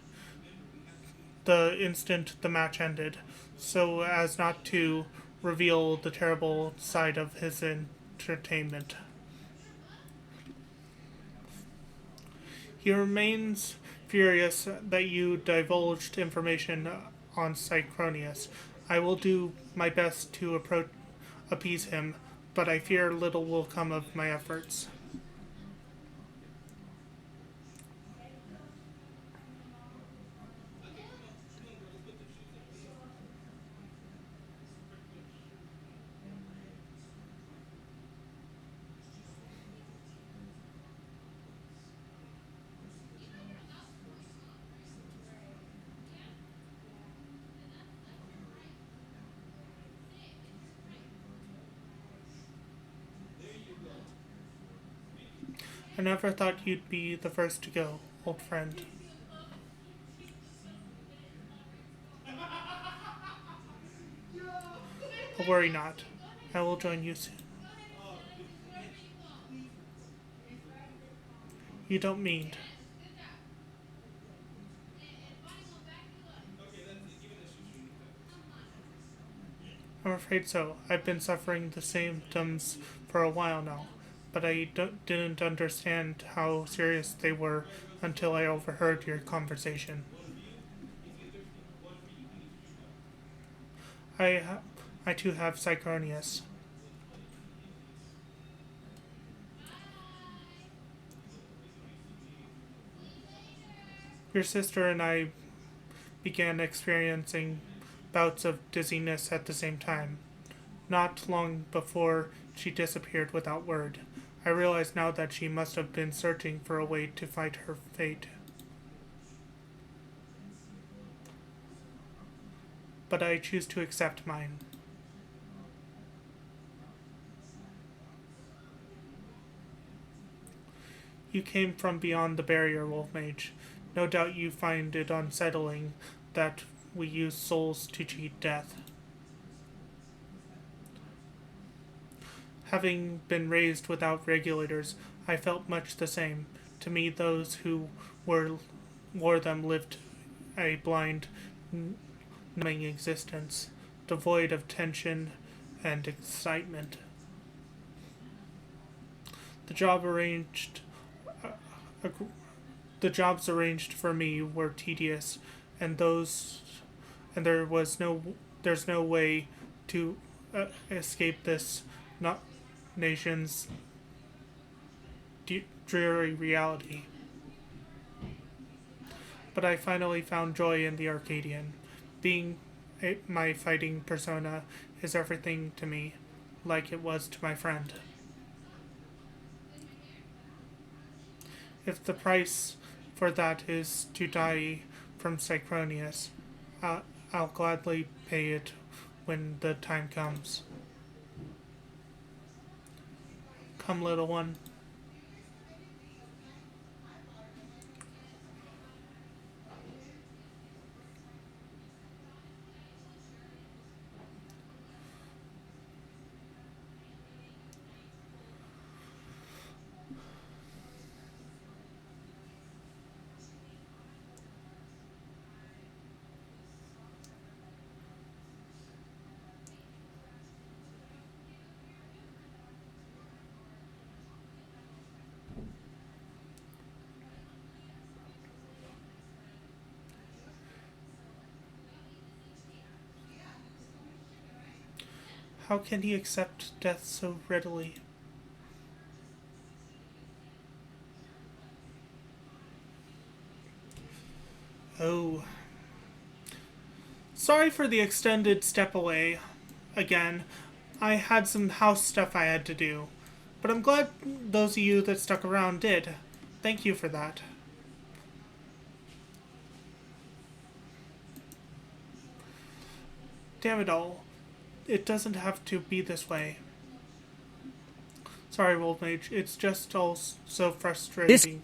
the instant the match ended, so as not to reveal the terrible side of his entertainment. He remains furious that you divulged information on Cycronius. I will do my best to appease him, but I fear little will come of my efforts. I never thought you'd be the first to go, old friend. But worry not. I will join you soon. You don't mean. I'm afraid so. I've been suffering the symptoms for a while now, but I didn't understand how serious they were until I overheard your conversation. I too have Cycronius. Your sister and I began experiencing bouts of dizziness at the same time. Not long before she disappeared without word. I realize now that she must have been searching for a way to fight her fate. But I choose to accept mine. You came from beyond the barrier, Wolf Mage. No doubt you find it unsettling that we use souls to cheat death. Having been raised without regulators, I felt much the same. To me, those who wore them lived a blind, numbing existence, devoid of tension and excitement. The job arranged, uh, the jobs arranged for me were tedious, and there's no way to escape this not nation's dreary reality. But I finally found joy in the Arcadian. Being my fighting persona is everything to me, like it was to my friend. If the price for that is to die from Cycronius, I'll gladly pay it when the time comes. Come, little one. How can he accept death so readily? Oh, Sorry for the extended step away again. I had some house stuff I had to do. But I'm glad those of you that stuck around did. Thank you for that. Damn it all. It doesn't have to be this way. Sorry, Wolf Mage. It's just all so frustrating.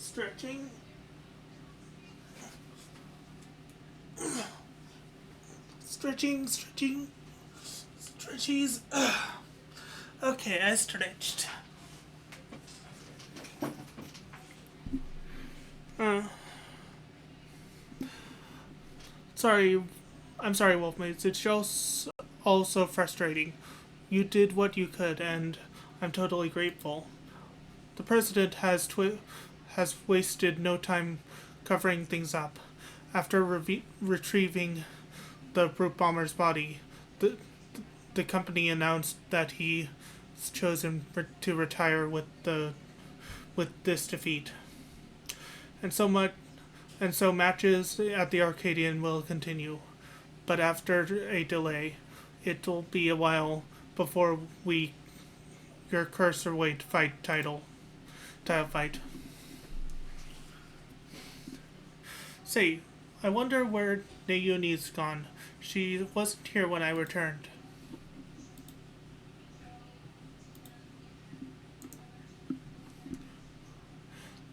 Stretching. Stretching. Stretchies. Okay, I stretched. I'm sorry, Wolfmates. It's just also frustrating. You did what you could, and I'm totally grateful. The president has wasted no time covering things up. After retrieving the brute bomber's body, the company announced that he's chosen to retire with this defeat. And so matches at the Arcadian will continue, but after a delay, it'll be a while before your cursor weight title fight. Say, I wonder where Nayuni's gone. She wasn't here when I returned.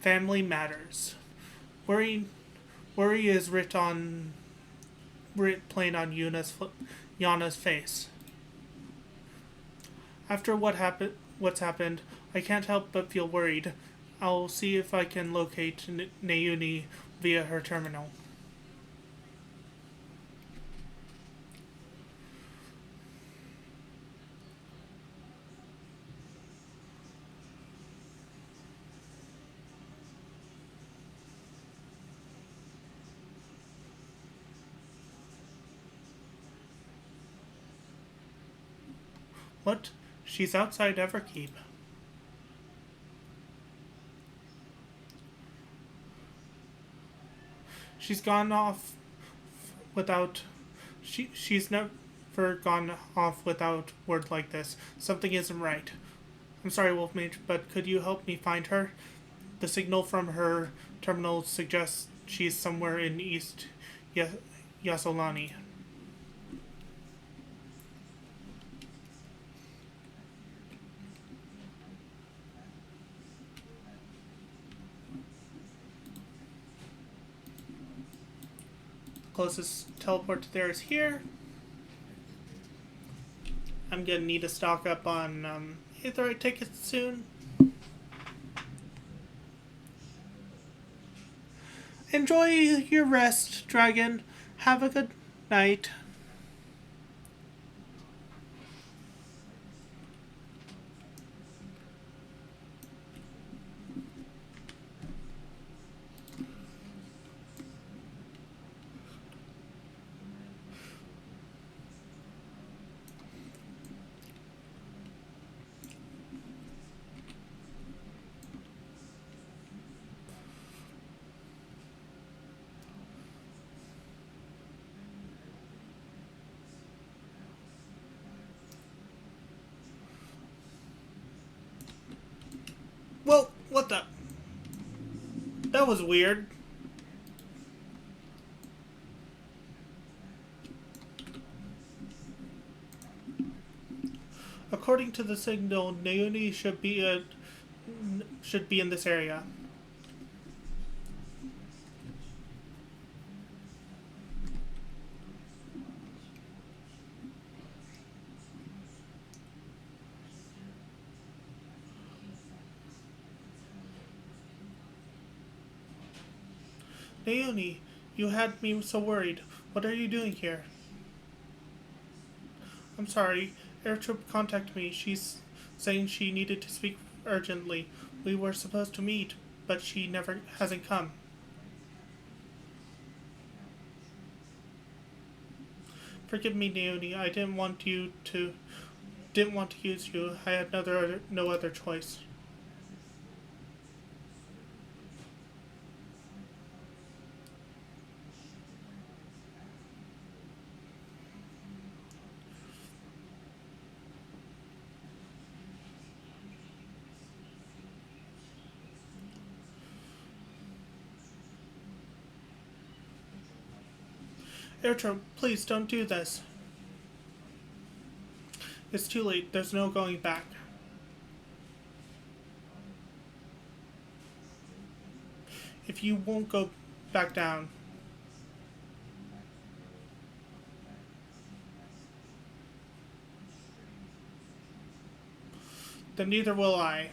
Family matters. Worry is written plain on Yana's face. After what's happened, I can't help but feel worried. I'll see if I can locate Nayuni via her terminal. What? She's outside Everkeep. She's gone off without... She's never gone off without word like this. Something isn't right. I'm sorry, Wolfmage, but could you help me find her? The signal from her terminal suggests she's somewhere in East Yasolani. Closest teleport to there is here. I'm gonna need to stock up on Aetheryte tickets soon. Enjoy your rest, Dragon. Have a good night. Well, what the? That was weird. According to the signal, Nayuni should be in this area. Nayuni, you had me so worried. What are you doing here? I'm sorry. Airtroop contacted me. She's saying she needed to speak urgently. We were supposed to meet, but she hasn't come. Forgive me, Nayuni. I didn't want you to didn't want to use you. I had no other choice. Airtro, please don't do this. It's too late. There's no going back. If you won't go back down, then neither will I.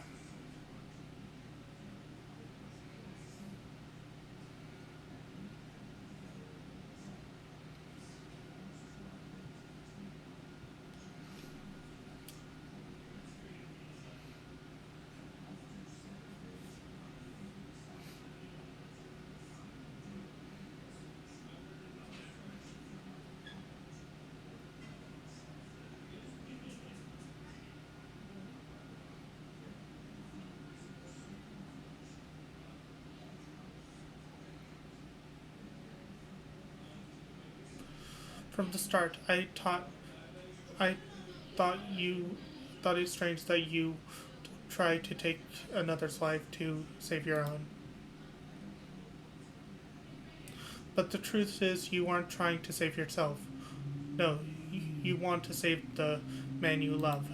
From the start, I thought you thought it strange that you tried to take another's life to save your own. But the truth is, you aren't trying to save yourself. No, you want to save the man you love.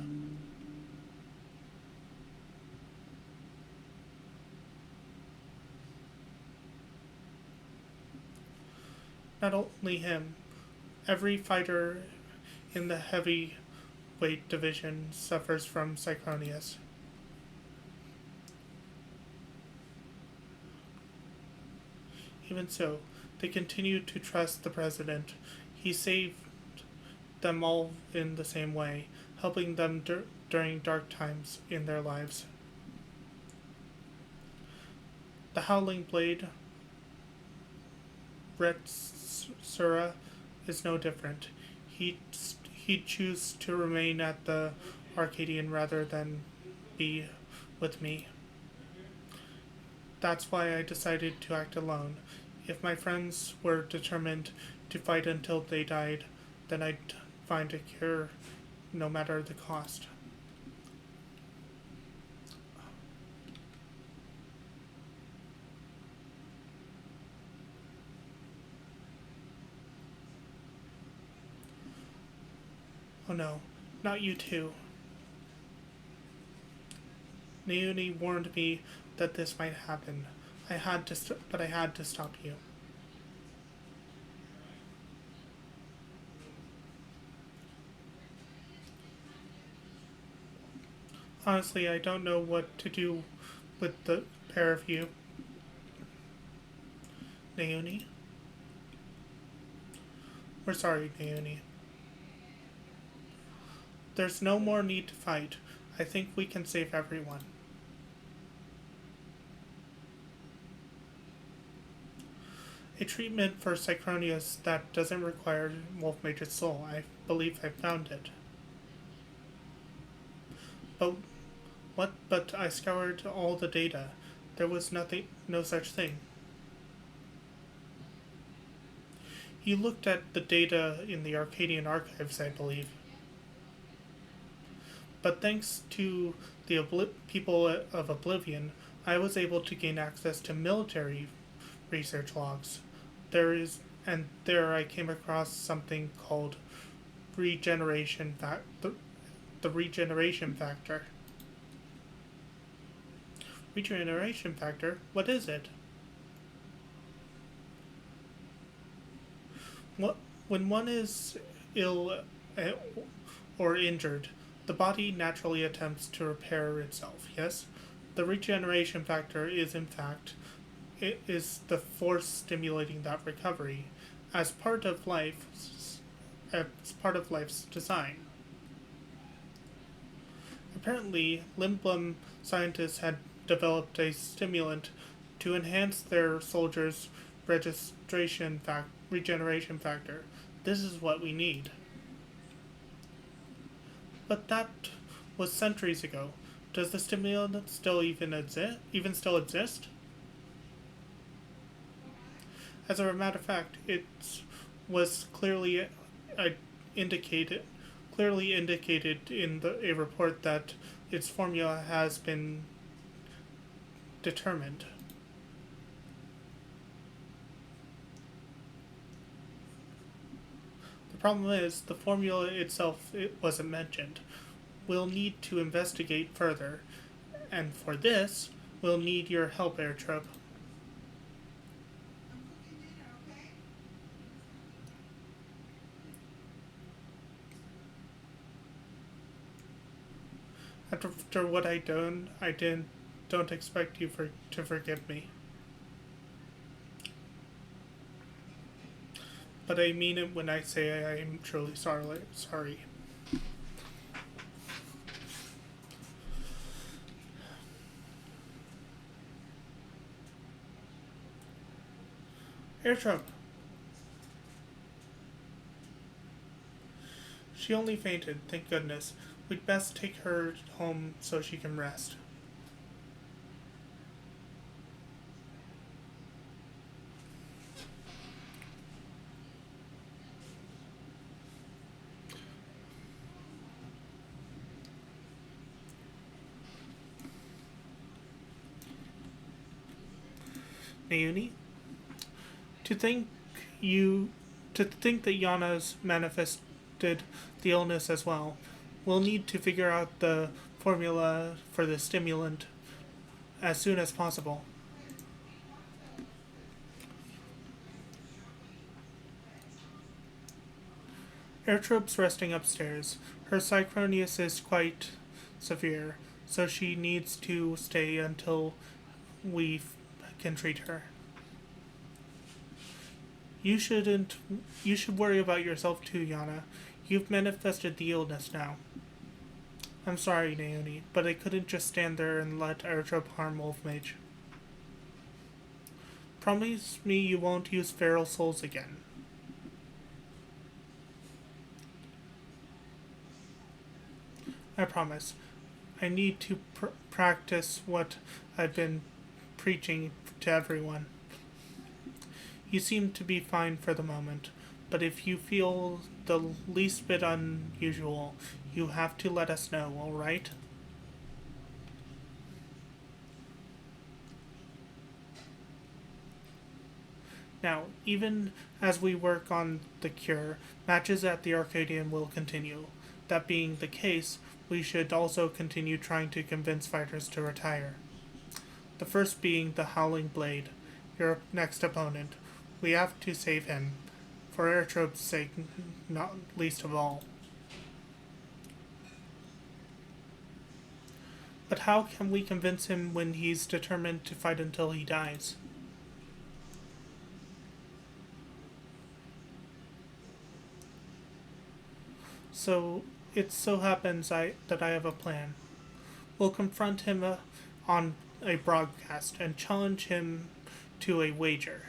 Not only him, every fighter in the heavyweight division suffers from Psychonius. Even so, they continue to trust the president. He saved them all in the same way, helping them during dark times in their lives. The Howling Blade, Retsura, is no different. He'd choose to remain at the Arcadian rather than be with me. That's why I decided to act alone. If my friends were determined to fight until they died, then I'd find a cure no matter the cost. Oh no, not you too. Naomi warned me that this might happen. But I had to stop you. Honestly, I don't know what to do with the pair of you. Naomi? We're sorry, Naomi. There's no more need to fight. I think we can save everyone. A treatment for Psychonius that doesn't require Wolf Mage's soul. I believe I found it. But I scoured all the data. There was no such thing. You looked at the data in the Arcadian archives, I believe. But thanks to the people of Oblivion, I was able to gain access to military research logs. There I came across something called regeneration the regeneration factor. Regeneration factor? What is it? When one is ill or injured, the body naturally attempts to repair itself, yes? The regeneration factor is, in fact, it is the force stimulating that recovery as part of life's design. Apparently, Limblum scientists had developed a stimulant to enhance their soldiers' regeneration factor. This is what we need. But that was centuries ago. Does the stimulant still even still exist? As a matter of fact, it was uh, indicated clearly indicated in a report that its formula has been determined. The problem is the formula itself it wasn't mentioned. We'll need to investigate further, and for this, we'll need your help, Airtrub. After what I done, don't expect you to forgive me. But I mean it when I say I am truly sorry. Airtrub. She only fainted, thank goodness. We'd best take her home so she can rest. Naomi, to think you to think that Yana's manifested the illness as well. We'll need to figure out the formula for the stimulant as soon as possible. Airtrope's resting upstairs. Her psychronis is quite severe, so she needs to stay until we can treat her. You shouldn't. You should worry about yourself too, Yana. You've manifested the illness now. I'm sorry, Naomi, but I couldn't just stand there and let Airtrope harm Wolfmage. Promise me you won't use feral souls again. I promise. I need to practice what I've been preaching to everyone. You seem to be fine for the moment, but if you feel the least bit unusual, you have to let us know, alright? Now, even as we work on the cure, matches at the Arcadian will continue. That being the case, we should also continue trying to convince fighters to retire. The first being the Howling Blade, your next opponent. We have to save him, for Airtrope's sake, not least of all. But how can we convince him when he's determined to fight until he dies? So, it so happens that I have a plan. We'll confront him on a broadcast and challenge him to a wager.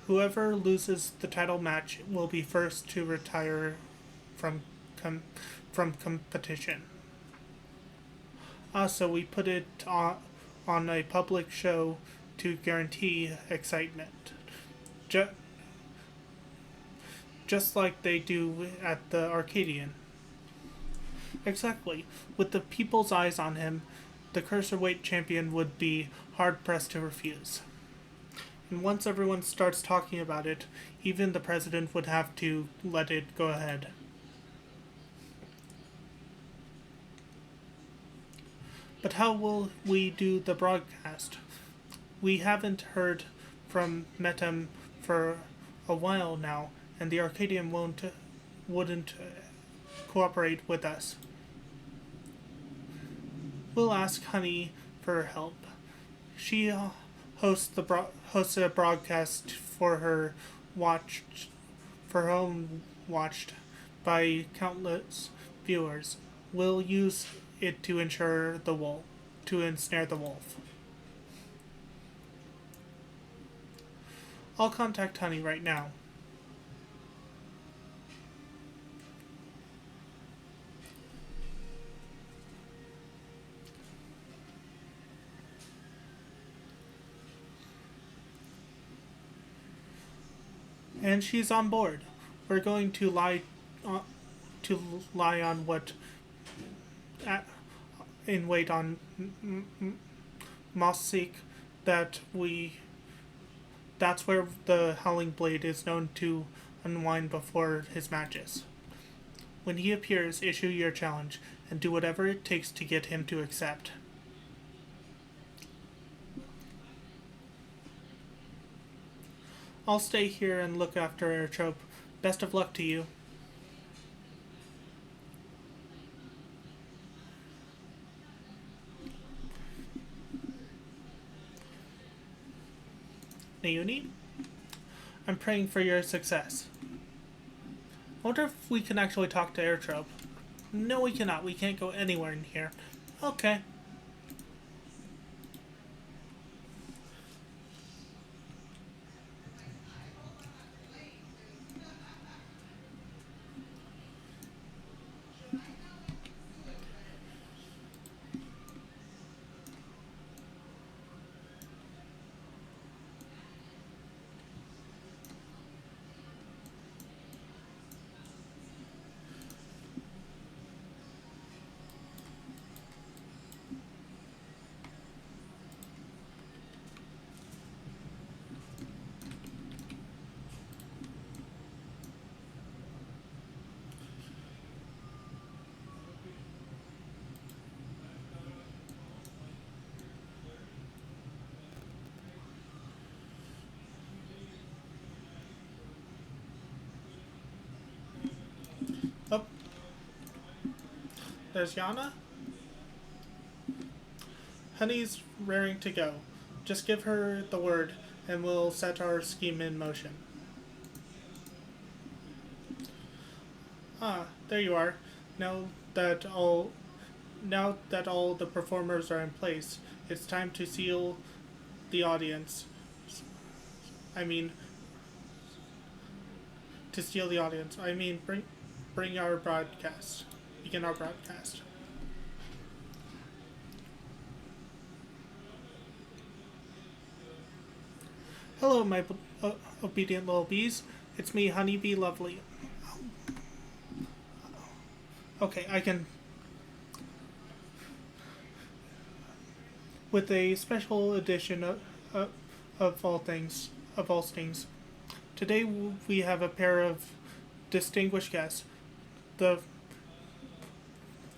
Whoever loses the title match will be first to retire from competition. Also, we put it on a public show to guarantee excitement. Just like they do at the Arcadian. Exactly. With the people's eyes on him, the Cruiserweight champion would be hard-pressed to refuse. And once everyone starts talking about it, even the president would have to let it go ahead. But how will we do the broadcast? We haven't heard from Metem for a while now, and the Arcadian wouldn't cooperate with us. We'll ask Honey for help. She hosted a broadcast for her own watched by countless viewers. We'll use it to ensnare the wolf. I'll contact Honey right now. and she's on board. We're going to on, lie on what in wait on Mossseek that we that's where the Howling Blade is known to unwind before his matches. When he appears, issue your challenge and do whatever it takes to get him to accept. I'll stay here and look after Airtrope. Best of luck to you. Naomi, I'm praying for your success. I wonder if we can actually talk to Airtrope. No, we cannot. We can't go anywhere in here. Okay. Oh. There's Yana. Honey's raring to go. Just give her the word and we'll set our scheme in motion. Ah, there you are. Now that all the performers are in place, it's time to seal the audience. I mean, to steal the audience. I mean, bring our broadcast. Begin our broadcast. Hello, my obedient little bees. It's me, Honeybee Lovely. Okay, I can. With a special edition of all things, of all things. Today we have a pair of distinguished guests. The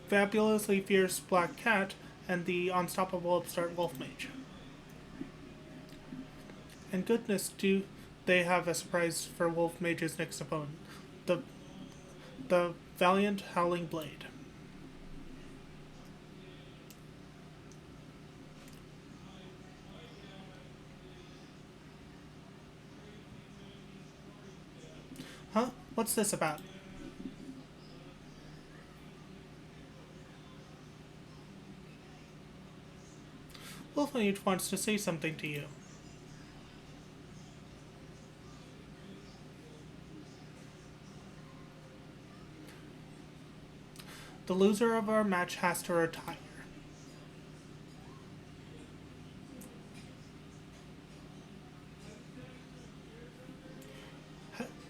fabulously fierce Black Cat and the unstoppable upstart Wolf Mage. And goodness, do they have a surprise for Wolf Mage's next opponent, the valiant Howling Blade. Huh? What's this about? Wolf Mage wants to say something to you. The loser of our match has to retire.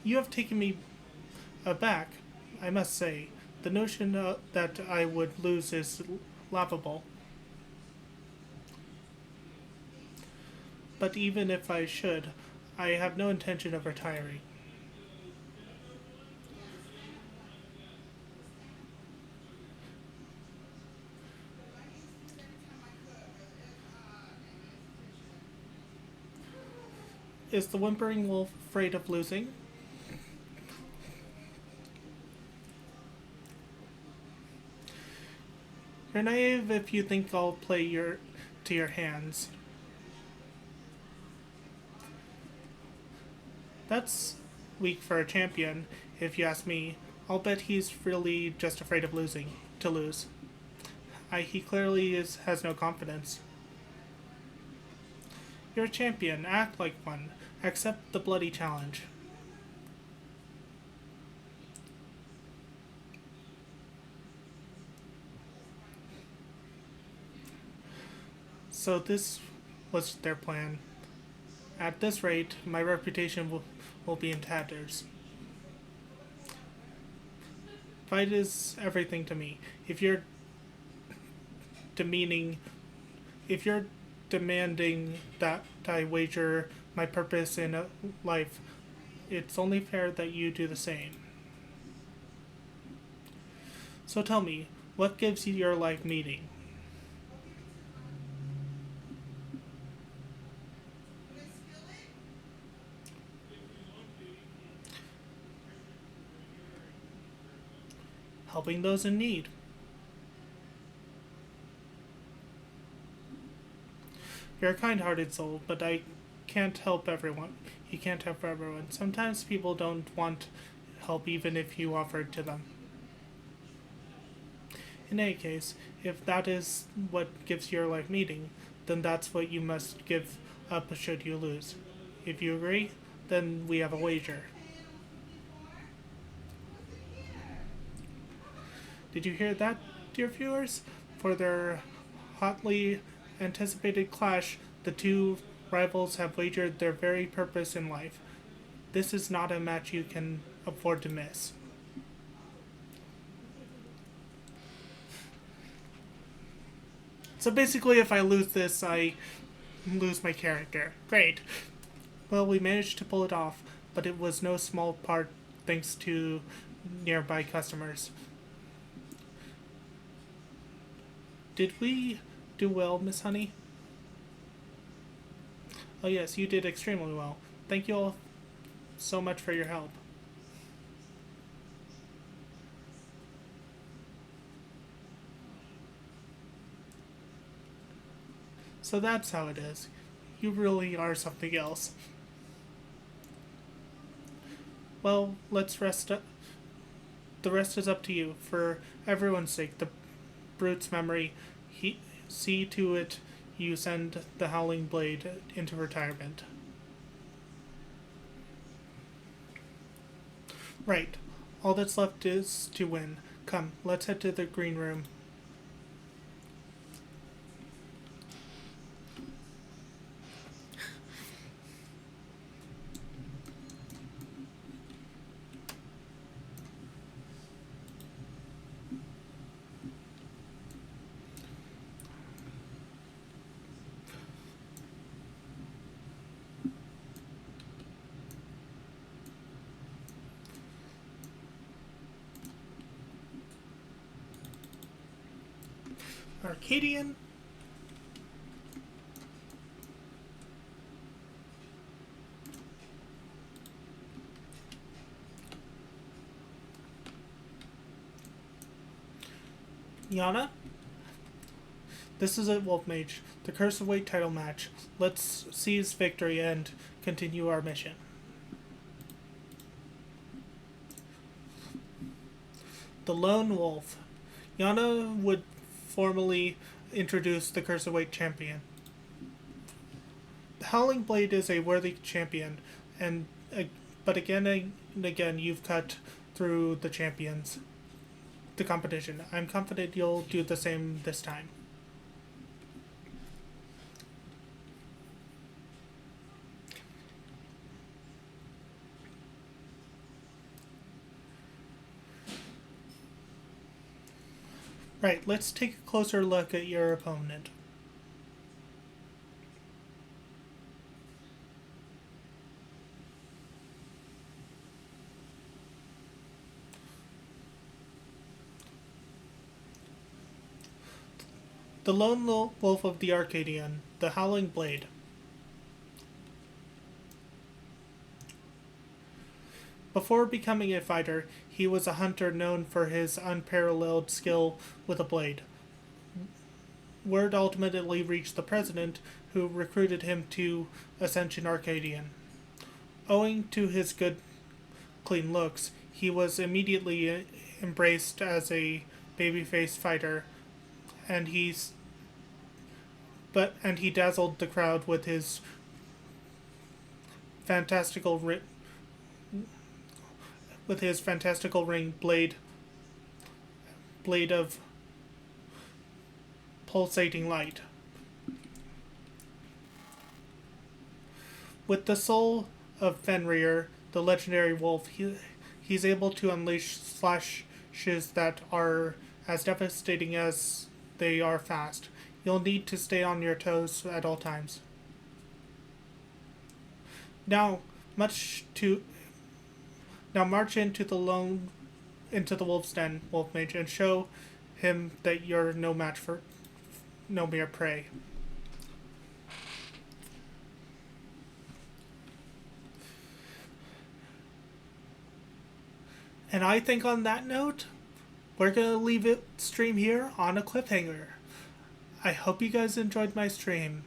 You have taken me aback, I must say. The notion that I would lose is laughable. But even if I should, I have no intention of retiring. Is the whimpering wolf afraid of losing? You're naive if you think I'll play to your hands. That's weak for a champion, if you ask me. I'll bet he's really just afraid of to lose. He clearly has no confidence. You're a champion, act like one. Accept the bloody challenge. So this was their plan. At this rate, my reputation will be in tatters. Fight is everything to me. If you're demeaning, if you're demanding that I wager my purpose in life, it's only fair that you do the same. So tell me, what gives you your life meaning? Helping those in need. You're a kind-hearted soul, but I can't help everyone. You can't help everyone. Sometimes people don't want help even if you offer it to them. In any case, if that is what gives your life meaning, then that's what you must give up should you lose. If you agree, then we have a wager. Did you hear that, dear viewers? For their hotly anticipated clash, the two rivals have wagered their very purpose in life. This is not a match you can afford to miss. So basically, if I lose this, I lose my character. Great. Well, we managed to pull it off, but it was no small part thanks to nearby customers. Did we do well, Miss Honey? Oh yes, you did extremely well. Thank you all so much for your help. So that's how it is. You really are something else. Well, let's rest up. The rest is up to you. For everyone's sake, the brute's memory, see to it you send the Howling Blade into retirement. Right. All that's left is to win. Come, let's head to the green room. Arcadian. Yana? This is it, Wolf Mage. The Curse of Weight title match. Let's seize victory and continue our mission. The Lone Wolf. Yana would formally introduce the Curse of Weight champion. The Howling Blade is a worthy champion, but again and again you've cut through the champions. The competition. I'm confident you'll do the same this time. Right, let's take a closer look at your opponent. The Lone Wolf of the Arcadian, the Howling Blade. Before becoming a fighter, he was a hunter known for his unparalleled skill with a blade. Word ultimately reached the president, who recruited him to Ascension Arcadian. Owing to his good, clean looks, he was immediately embraced as a babyface fighter, and he dazzled the crowd with his fantastical ring blade of pulsating light. With the soul of Fenrir, the legendary wolf, he's able to unleash slashes that are as devastating as they are fast. You'll need to stay on your toes at all times. Now, much to now march into the wolf's den, Wolf Mage, and show him that you're no match for no mere prey. And I think on that note, we're gonna leave it stream here on a cliffhanger. I hope you guys enjoyed my stream.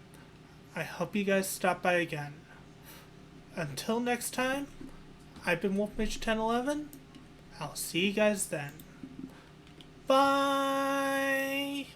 I hope you guys stop by again. Until next time, I've been WolfMage1011. I'll see you guys then. Bye!